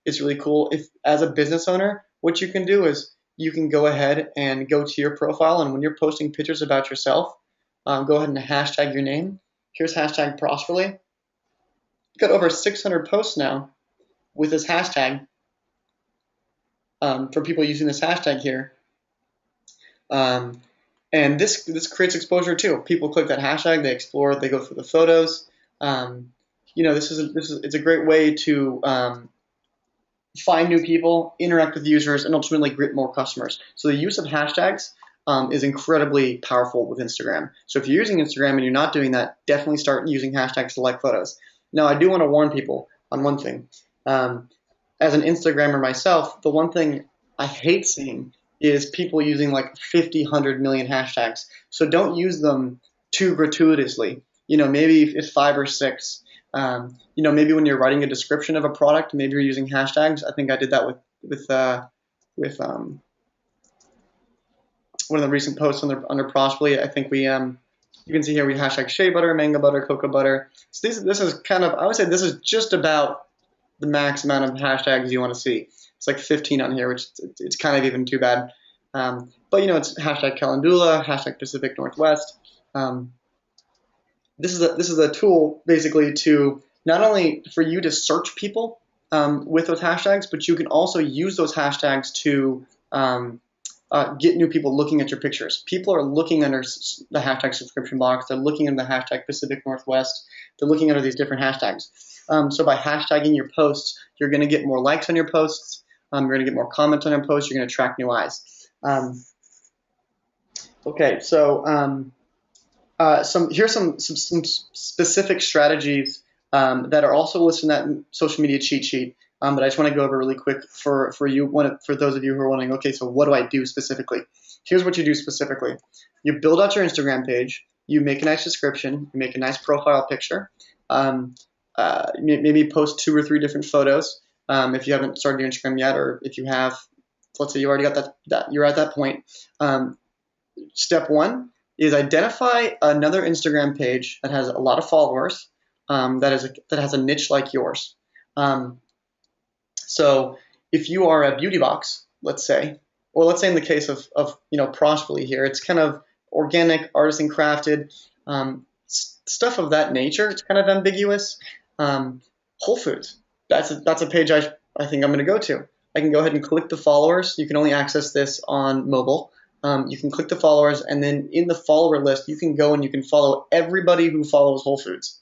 It's really cool. If as a business owner, what you can do is you can go ahead and go to your profile, and when you're posting pictures about yourself, go ahead and hashtag your name. Here's hashtag Prosperly. We've got over 600 posts now with this hashtag. For people using this hashtag here, and this creates exposure too. People click that hashtag, they explore, they go through the photos. It's a great way to find new people, interact with users, and ultimately get more customers. So the use of hashtags is incredibly powerful with Instagram. So if you're using Instagram and you're not doing that, definitely start using hashtags to like photos. Now, I do want to warn people on one thing. As an Instagrammer myself, the one thing I hate seeing is people using like 50, 100 million hashtags. So don't use them too gratuitously. Maybe it's 5 or 6. Maybe when you're writing a description of a product, maybe you're using hashtags. I think I did that with one of the recent posts under Prosperly. I think you can see here we hashtag shea butter, mango butter, cocoa butter. So this is I would say this is just about the max amount of hashtags you want to see. It's like 15 on here, which it's kind of even too bad. But it's hashtag Calendula, hashtag Pacific Northwest. This is a tool basically to not only for you to search people with those hashtags, but you can also use those hashtags to get new people looking at your pictures. People are looking under the hashtag subscription box. They're looking under the hashtag Pacific Northwest. They're looking under these different hashtags. So by hashtagging your posts, you're going to get more likes on your posts. You're going to get more comments on your posts. You're going to attract new eyes. Okay, so here's some specific strategies that are also listed in that social media cheat sheet. But I just want to go over really quick for those of you who are wondering, okay, so what do I do specifically? Here's what you do specifically. You build out your Instagram page. You make a nice description. You make a nice profile picture. Maybe post 2 or 3 different photos. if you haven't started your Instagram yet, or if you have, let's say you already got that you're at that point. Step one is identify another Instagram page that has a lot of followers, that has a niche like yours. So if you are a beauty box, let's say, or let's say in the case of Prosperly here, it's kind of organic, artisan crafted, stuff of that nature. It's kind of ambiguous. Whole Foods, that's a page I think I'm going to go to. I can go ahead and click the followers. You can only access this on mobile. You can click the followers, and then in the follower list, you can go and you can follow everybody who follows Whole Foods.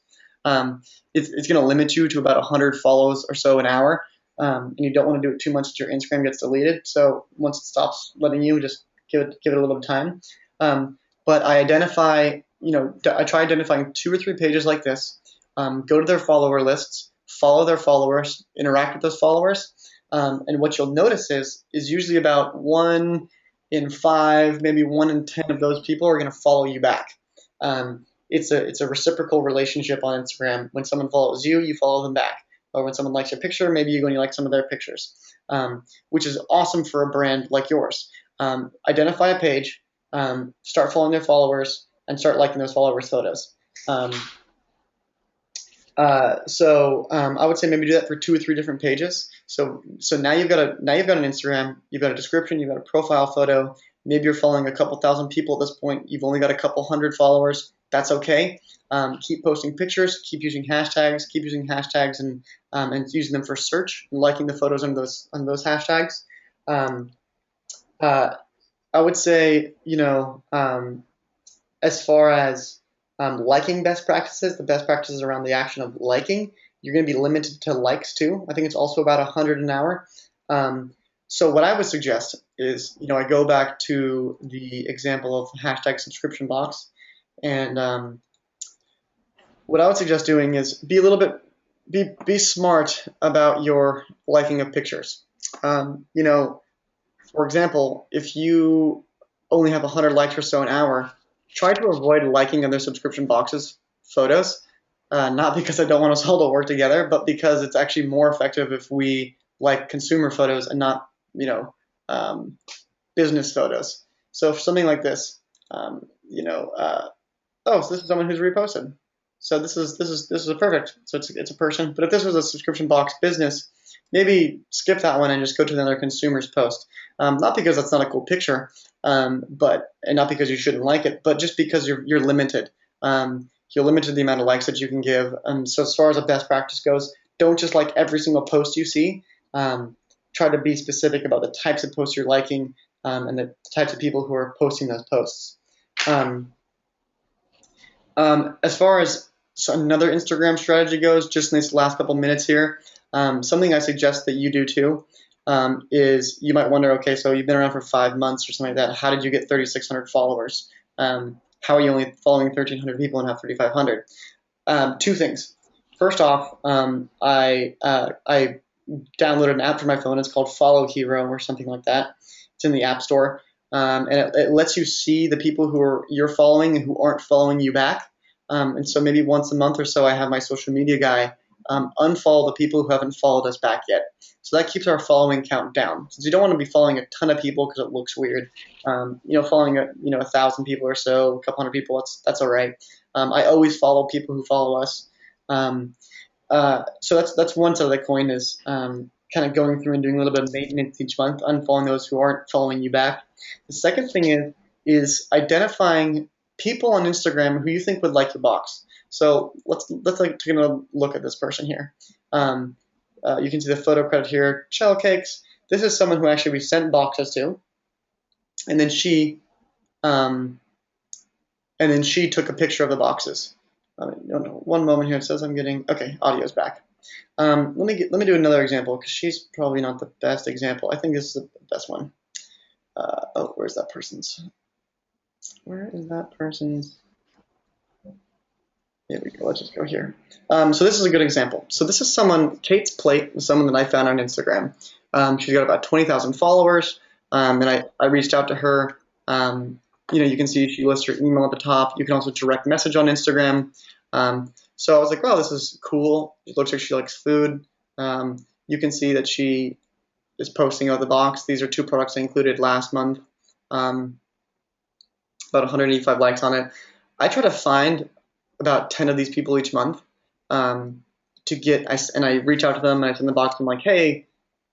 It's going to limit you to about 100 follows or so an hour, and you don't want to do it too much that your Instagram gets deleted. So once it stops letting you, just give it a little bit of time. But I try identifying 2 or 3 pages like this. Go to their follower lists, follow their followers, interact with those followers, and what you'll notice is usually about 1 in 5, maybe 1 in 10 of those people are going to follow you back. It's a reciprocal relationship on Instagram. When someone follows you, you follow them back. Or when someone likes your picture, maybe you go and you like some of their pictures, which is awesome for a brand like yours. Identify a page, start following their followers, and start liking those followers' photos. So I would say maybe do that for 2 or 3 different pages. So now you've got an Instagram, you've got a description, you've got a profile photo. Maybe you're following a couple thousand people at this point. You've only got a couple hundred followers. That's okay. Keep posting pictures. Keep using hashtags. And using them for search and liking the photos on those hashtags. I would say as far as liking best practices, the best practices around the action of liking, you're going to be limited to likes too. I think it's also about 100 an hour. So what I would suggest is, I go back to the example of hashtag subscription box, and what I would suggest doing is be smart about your liking of pictures. For example, if you only have 100 likes or so an hour, try to avoid liking other subscription boxes photos, not because I don't want us all to work together, but because it's actually more effective if we like consumer photos and not, business photos. So for something like this, so this is someone who's reposted. So this is a perfect. So it's a person. But if this was a subscription box business, maybe skip that one and just go to another consumer's post. Not because that's not a cool picture, and not because you shouldn't like it, but just because you're limited. You're limited to the amount of likes that you can give. So as far as a best practice goes, don't just like every single post you see. Try to be specific about the types of posts you're liking, and the types of people who are posting those posts. As far as another Instagram strategy goes, just in these last couple minutes here, something I suggest that you do too, is you might wonder, okay, so you've been around for 5 months or something like that. How did you get 3,600 followers? How are you only following 1,300 people and have 3,500? 2 things. First off, I downloaded an app for my phone. It's called Follow Hero or something like that. It's in the App Store. And it lets you see the people you're following and who aren't following you back. And so maybe once a month or so, I have my social media guy unfollow the people who haven't followed us back yet. So that keeps our following count down. Since you don't want to be following a ton of people because it looks weird. Following 1,000 people or so, a couple hundred people, that's all right. I always follow people who follow us. So that's one side of the coin, is kind of going through and doing a little bit of maintenance each month, unfollowing those who aren't following you back. The second thing is identifying people on Instagram who you think would like your box. So let's take a look at this person here. You can see the photo credit here, Shell Cakes. This is someone who actually we sent boxes to, and then she took a picture of the boxes. One moment here. It says I'm getting audio's back. Let me do another example, because she's probably not the best example. I think this is the best one. Where's that person's? Where is that person's? Here we go. Let's just go here. So this is a good example. So this is Kate's Plate is someone that I found on Instagram. She's got about 20,000 followers, and I reached out to her. You can see she lists her email at the top. You can also direct message on Instagram. So I was like, wow, this is cool. It looks like she likes food. you can see that she is posting out the box. These are 2 products I included last month. Um, about 185 likes on it. I try to find about 10 of these people each month um, to get, and I reach out to them and I send the box. I'm like, hey,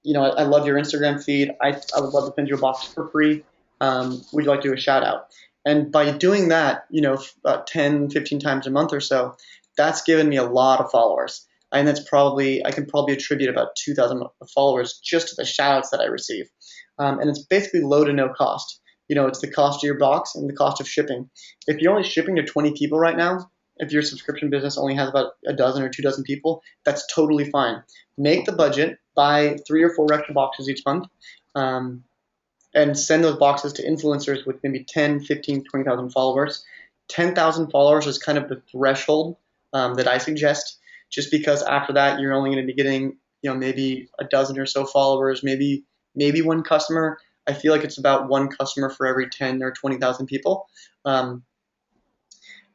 I love your Instagram feed. I would love to send you a box for free. Would you like to do a shout out? And by doing that, about 10, 15 times a month or so, that's given me a lot of followers. And I can probably attribute about 2,000 followers just to the shout outs that I receive. And it's basically low to no cost. It's the cost of your box and the cost of shipping. If you're only shipping to 20 people right now, if your subscription business only has about a dozen or 2 dozen people, that's totally fine. Make the budget, buy 3 or 4 extra boxes each month, um, and send those boxes to influencers with maybe 10, 15, 20,000 followers. 10,000 followers is kind of the threshold that I suggest, just because after that you're only going to be getting maybe a dozen or so followers, maybe 1 customer. I feel like it's about 1 customer for every 10 or 20,000 people. So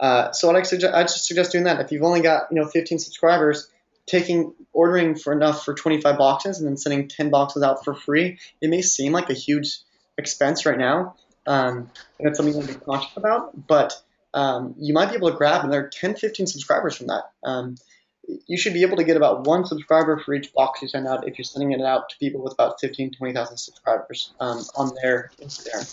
I'd just suggest doing that. If you've only got 15 subscribers, ordering for enough for 25 boxes and then sending 10 boxes out for free, it may seem like a huge expense right now, and it's something to be conscious about. But you might be able to grab another 10, 15 subscribers from that. You should be able to get about 1 subscriber for each box you send out if you're sending it out to people with about 15, 20,000 subscribers on their Instagram.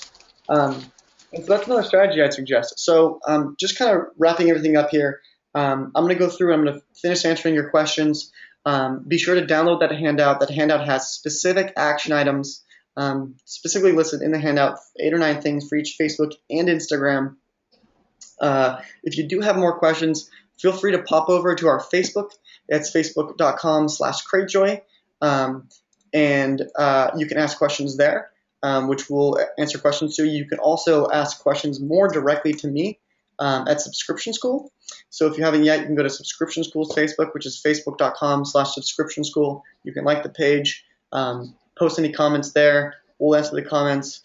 And so that's another strategy I'd suggest. So just kind of wrapping everything up here, I'm going to go through and I'm going to finish answering your questions. Be sure to download that handout. That handout has specific action items specifically listed in the handout, 8 or 9 things for each Facebook and Instagram. If you do have more questions, feel free to pop over to our Facebook. It's facebook.com/Cratejoy. And you can ask questions there, which will answer questions to you. You can also ask questions more directly to me at Subscription School. So if you haven't yet, you can go to Subscription School's Facebook, which is facebook.com/subscription school. You can like the page, post any comments there. We'll answer the comments.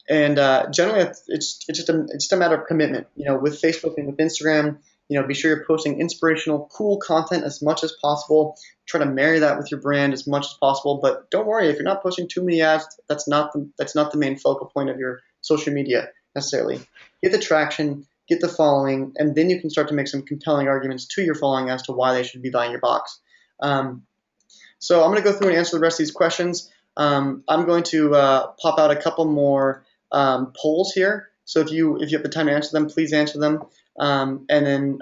And generally, it's just a matter of commitment. With Facebook and with Instagram, be sure you're posting inspirational, cool content as much as possible. Try to marry that with your brand as much as possible. But don't worry, if you're not posting too many ads, that's not the main focal point of your social media necessarily. Get the traction, get the following, and then you can start to make some compelling arguments to your following as to why they should be buying your box. So I'm going to go through and answer the rest of these questions. I'm going to pop out a couple more polls here. So if you have the time to answer them, please answer them. And then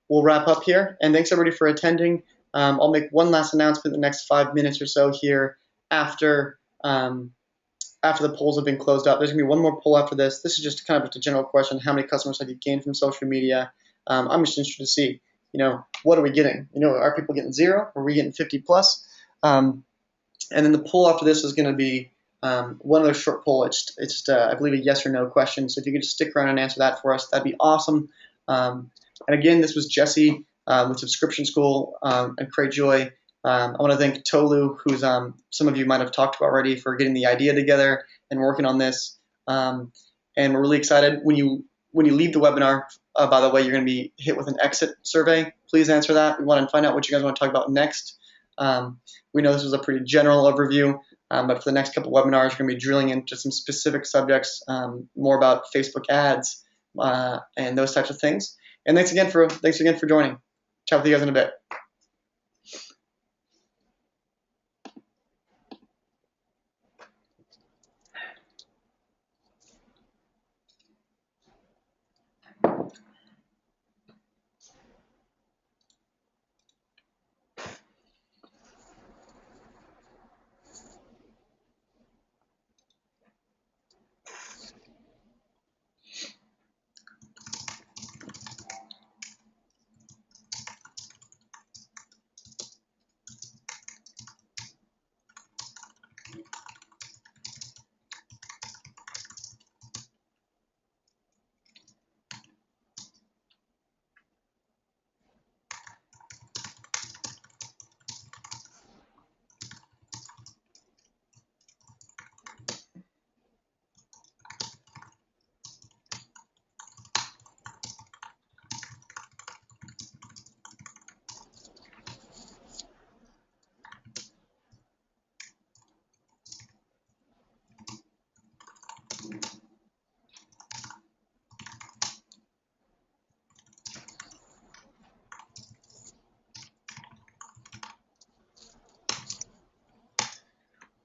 we'll wrap up here. And thanks everybody for attending. I'll make one last announcement in the next 5 minutes or so here after the polls have been closed up. There's going to be one more poll after this. This is just kind of just a general question. How many customers have you gained from social media? I'm just interested to see, what are we getting? Are people getting 0? Are we getting 50 plus? And then the poll after this is going to be one other short poll. It's just, I believe, a yes or no question. So if you could just stick around and answer that for us, that'd be awesome. And again, this was Jesse with Subscription School and Cratejoy. I want to thank Tolu, who's some of you might have talked about already, for getting the idea together and working on this. And we're really excited. When you leave the webinar, by the way, you're going to be hit with an exit survey. Please answer that. We want to find out what you guys want to talk about next. We know this was a pretty general overview, but for the next couple webinars, we're going to be drilling into some specific subjects, more about Facebook ads and those types of things. And thanks again for joining. Chat with you guys in a bit.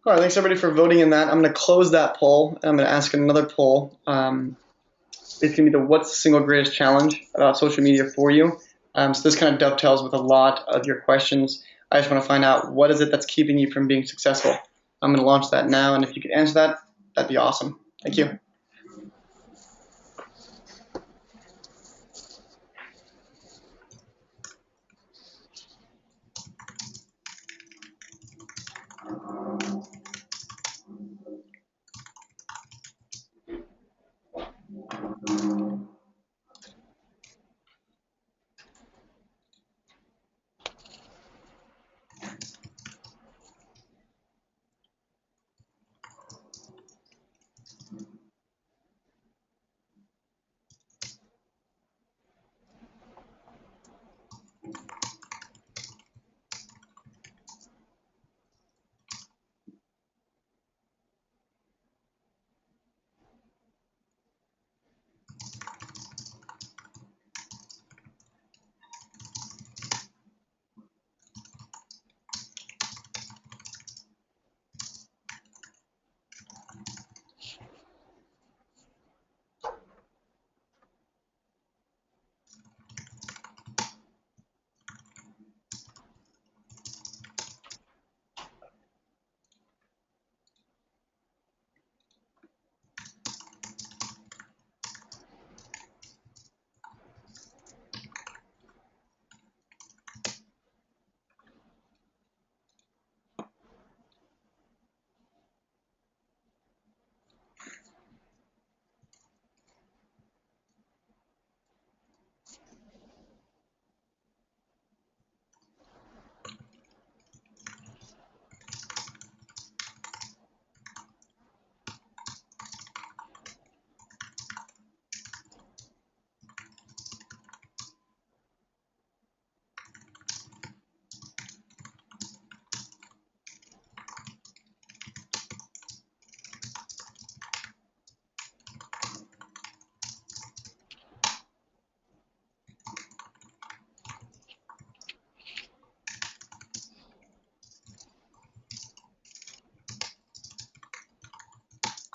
All right, thanks everybody for voting in that. I'm going to close that poll, and I'm going to ask another poll. It's going to be the what's the single greatest challenge about social media for you? So this kind of dovetails with a lot of your questions. I just want to find out what is it that's keeping you from being successful. I'm going to launch that now, and if you could answer that, that'd be awesome. Thank you.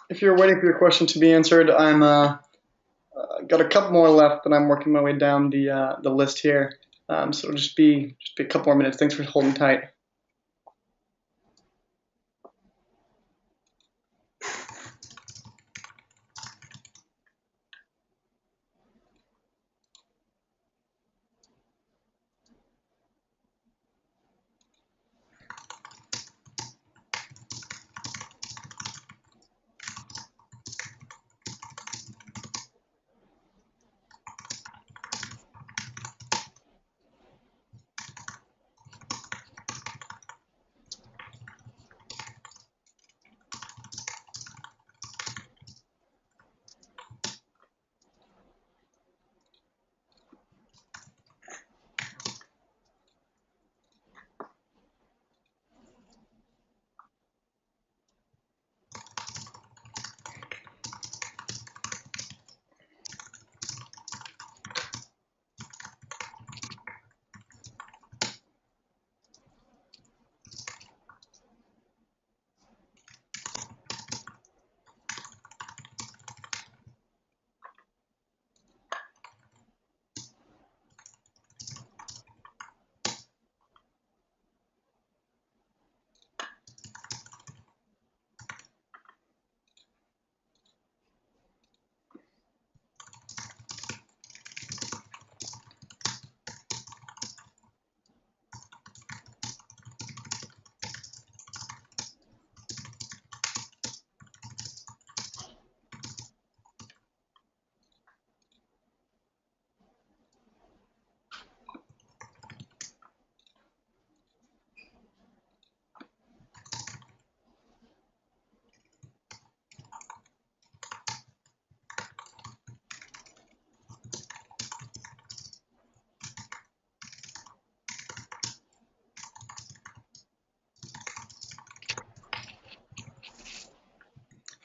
If you're waiting for your question to be answered, I'm got a couple more left, and I'm working my way down the list here. So it'll just be a couple more minutes. Thanks for holding tight.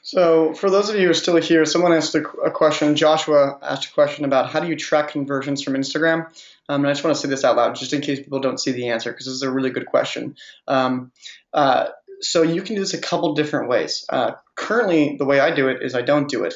So for those of you who are still here, someone asked a question. Joshua asked a question about how do you track conversions from Instagram? And I just want to say this out loud, just in case people don't see the answer, because this is a really good question. Um, uh, So you can do this a couple different ways. Currently, the way I do it is I don't do it,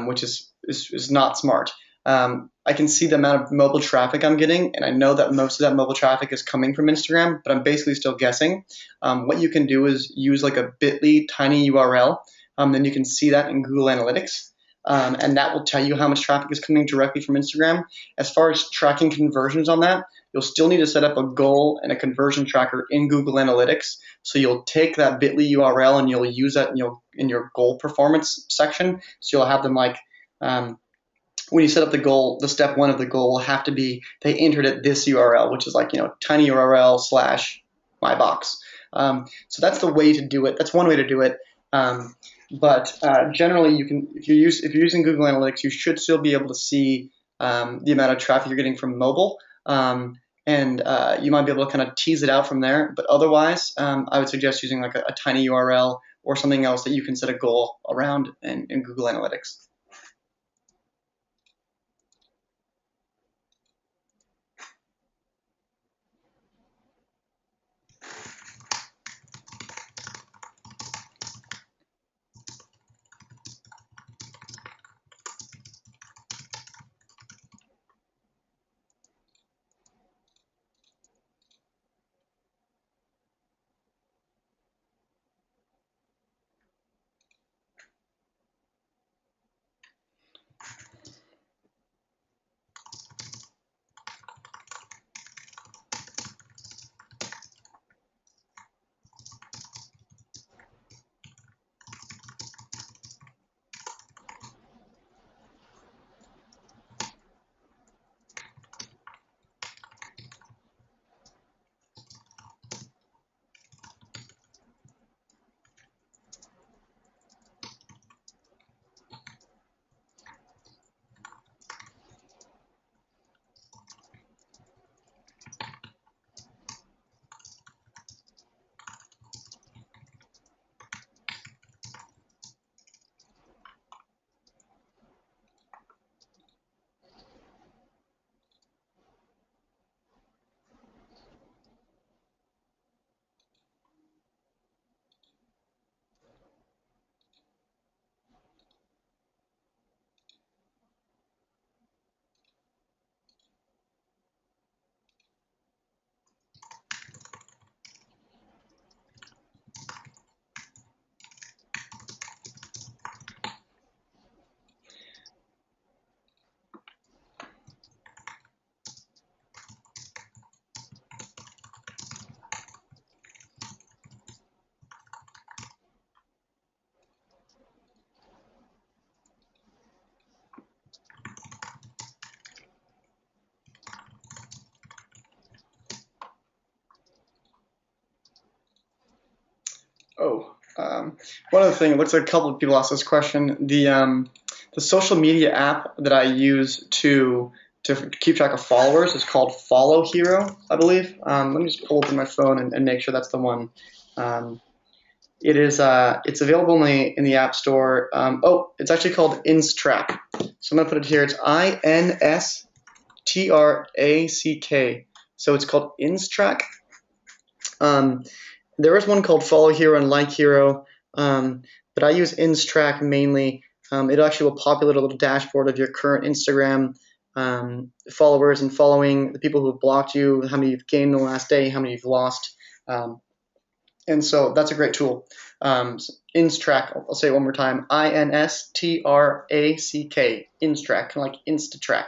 which is not smart. I can see the amount of mobile traffic I'm getting, and I know that most of that mobile traffic is coming from Instagram, but I'm basically still guessing. What you can do is use like a bit.ly tiny URL. Then you can see that in Google Analytics. And that will tell you how much traffic is coming directly from Instagram. As far as tracking conversions on that, you'll still need to set up a goal and a conversion tracker in Google Analytics. So you'll take that bit.ly URL and you'll use that in your goal performance section. So you'll have them like when you set up the goal, the step one of the goal will have to be they entered at this URL, which is like tiny URL / my box. So that's the way to do it. That's one way to do it. But generally, you can if you're using Google Analytics, you should still be able to see the amount of traffic you're getting from mobile, and you might be able to kind of tease it out from there. But otherwise, I would suggest using like a tiny URL or something else that you can set a goal around in Google Analytics. Oh, one other thing. It looks like a couple of people asked this question. The social media app that I use to keep track of followers is called Follow Hero, I believe. Let me just pull open my phone and make sure that's the one. It's available in the App Store. It's actually called Instrack. So I'm gonna put it here. It's INSTRACK. So it's called Instrack. There is one called Follow Hero and Like Hero, but I use Instrack mainly. It actually will populate a little dashboard of your current Instagram followers and following, the people who have blocked you, how many you've gained in the last day, how many you've lost. And so that's a great tool. Instrack, I'll say it one more time, INSTRACK, Instrack, kind of like Instatrack.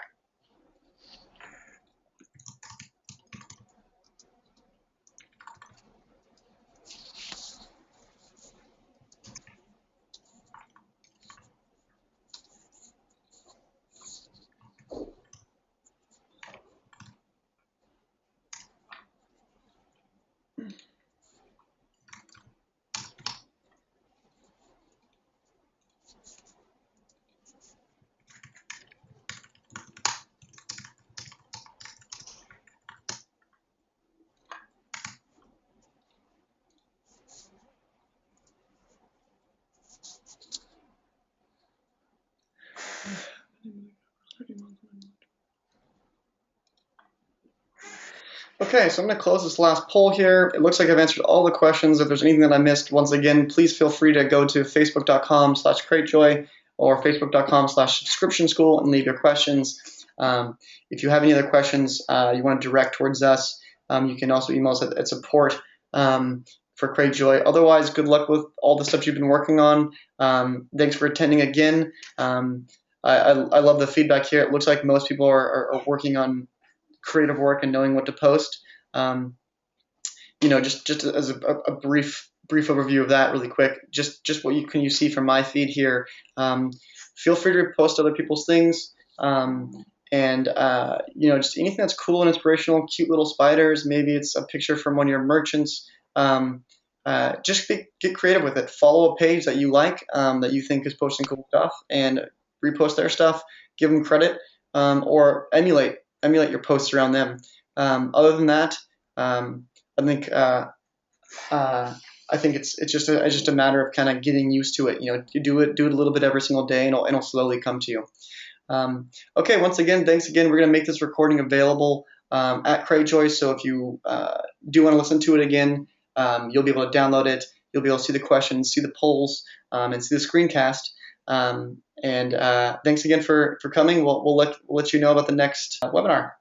Okay, so I'm going to close this last poll here. It looks like I've answered all the questions. If there's anything that I missed, once again, please feel free to go to facebook.com/cratejoy or facebook.com/subscription school and leave your questions. If you have any other questions you want to direct towards us, you can also email us at support for Cratejoy. Otherwise, good luck with all the stuff you've been working on. Thanks for attending again. I love the feedback here. It looks like most people are working on creative work and knowing what to post. Um, just as a brief overview of that, really quick. Just what you see from my feed here. Feel free to post other people's things, and just anything that's cool and inspirational. Cute little spiders. Maybe it's a picture from one of your merchants. Just get creative with it. Follow a page that you like, that you think is posting cool stuff, and repost their stuff. Give them credit, or emulate your posts around them. Other than that, I think it's just a matter of kind of getting used to it. You do it a little bit every single day, and it'll slowly come to you. Okay, once again, thanks again. We're gonna make this recording available at Cratejoy, so if you do want to listen to it again, you'll be able to download it. You'll be able to see the questions, see the polls, and see the screencast. And thanks again for coming. We'll let you know about the next webinar.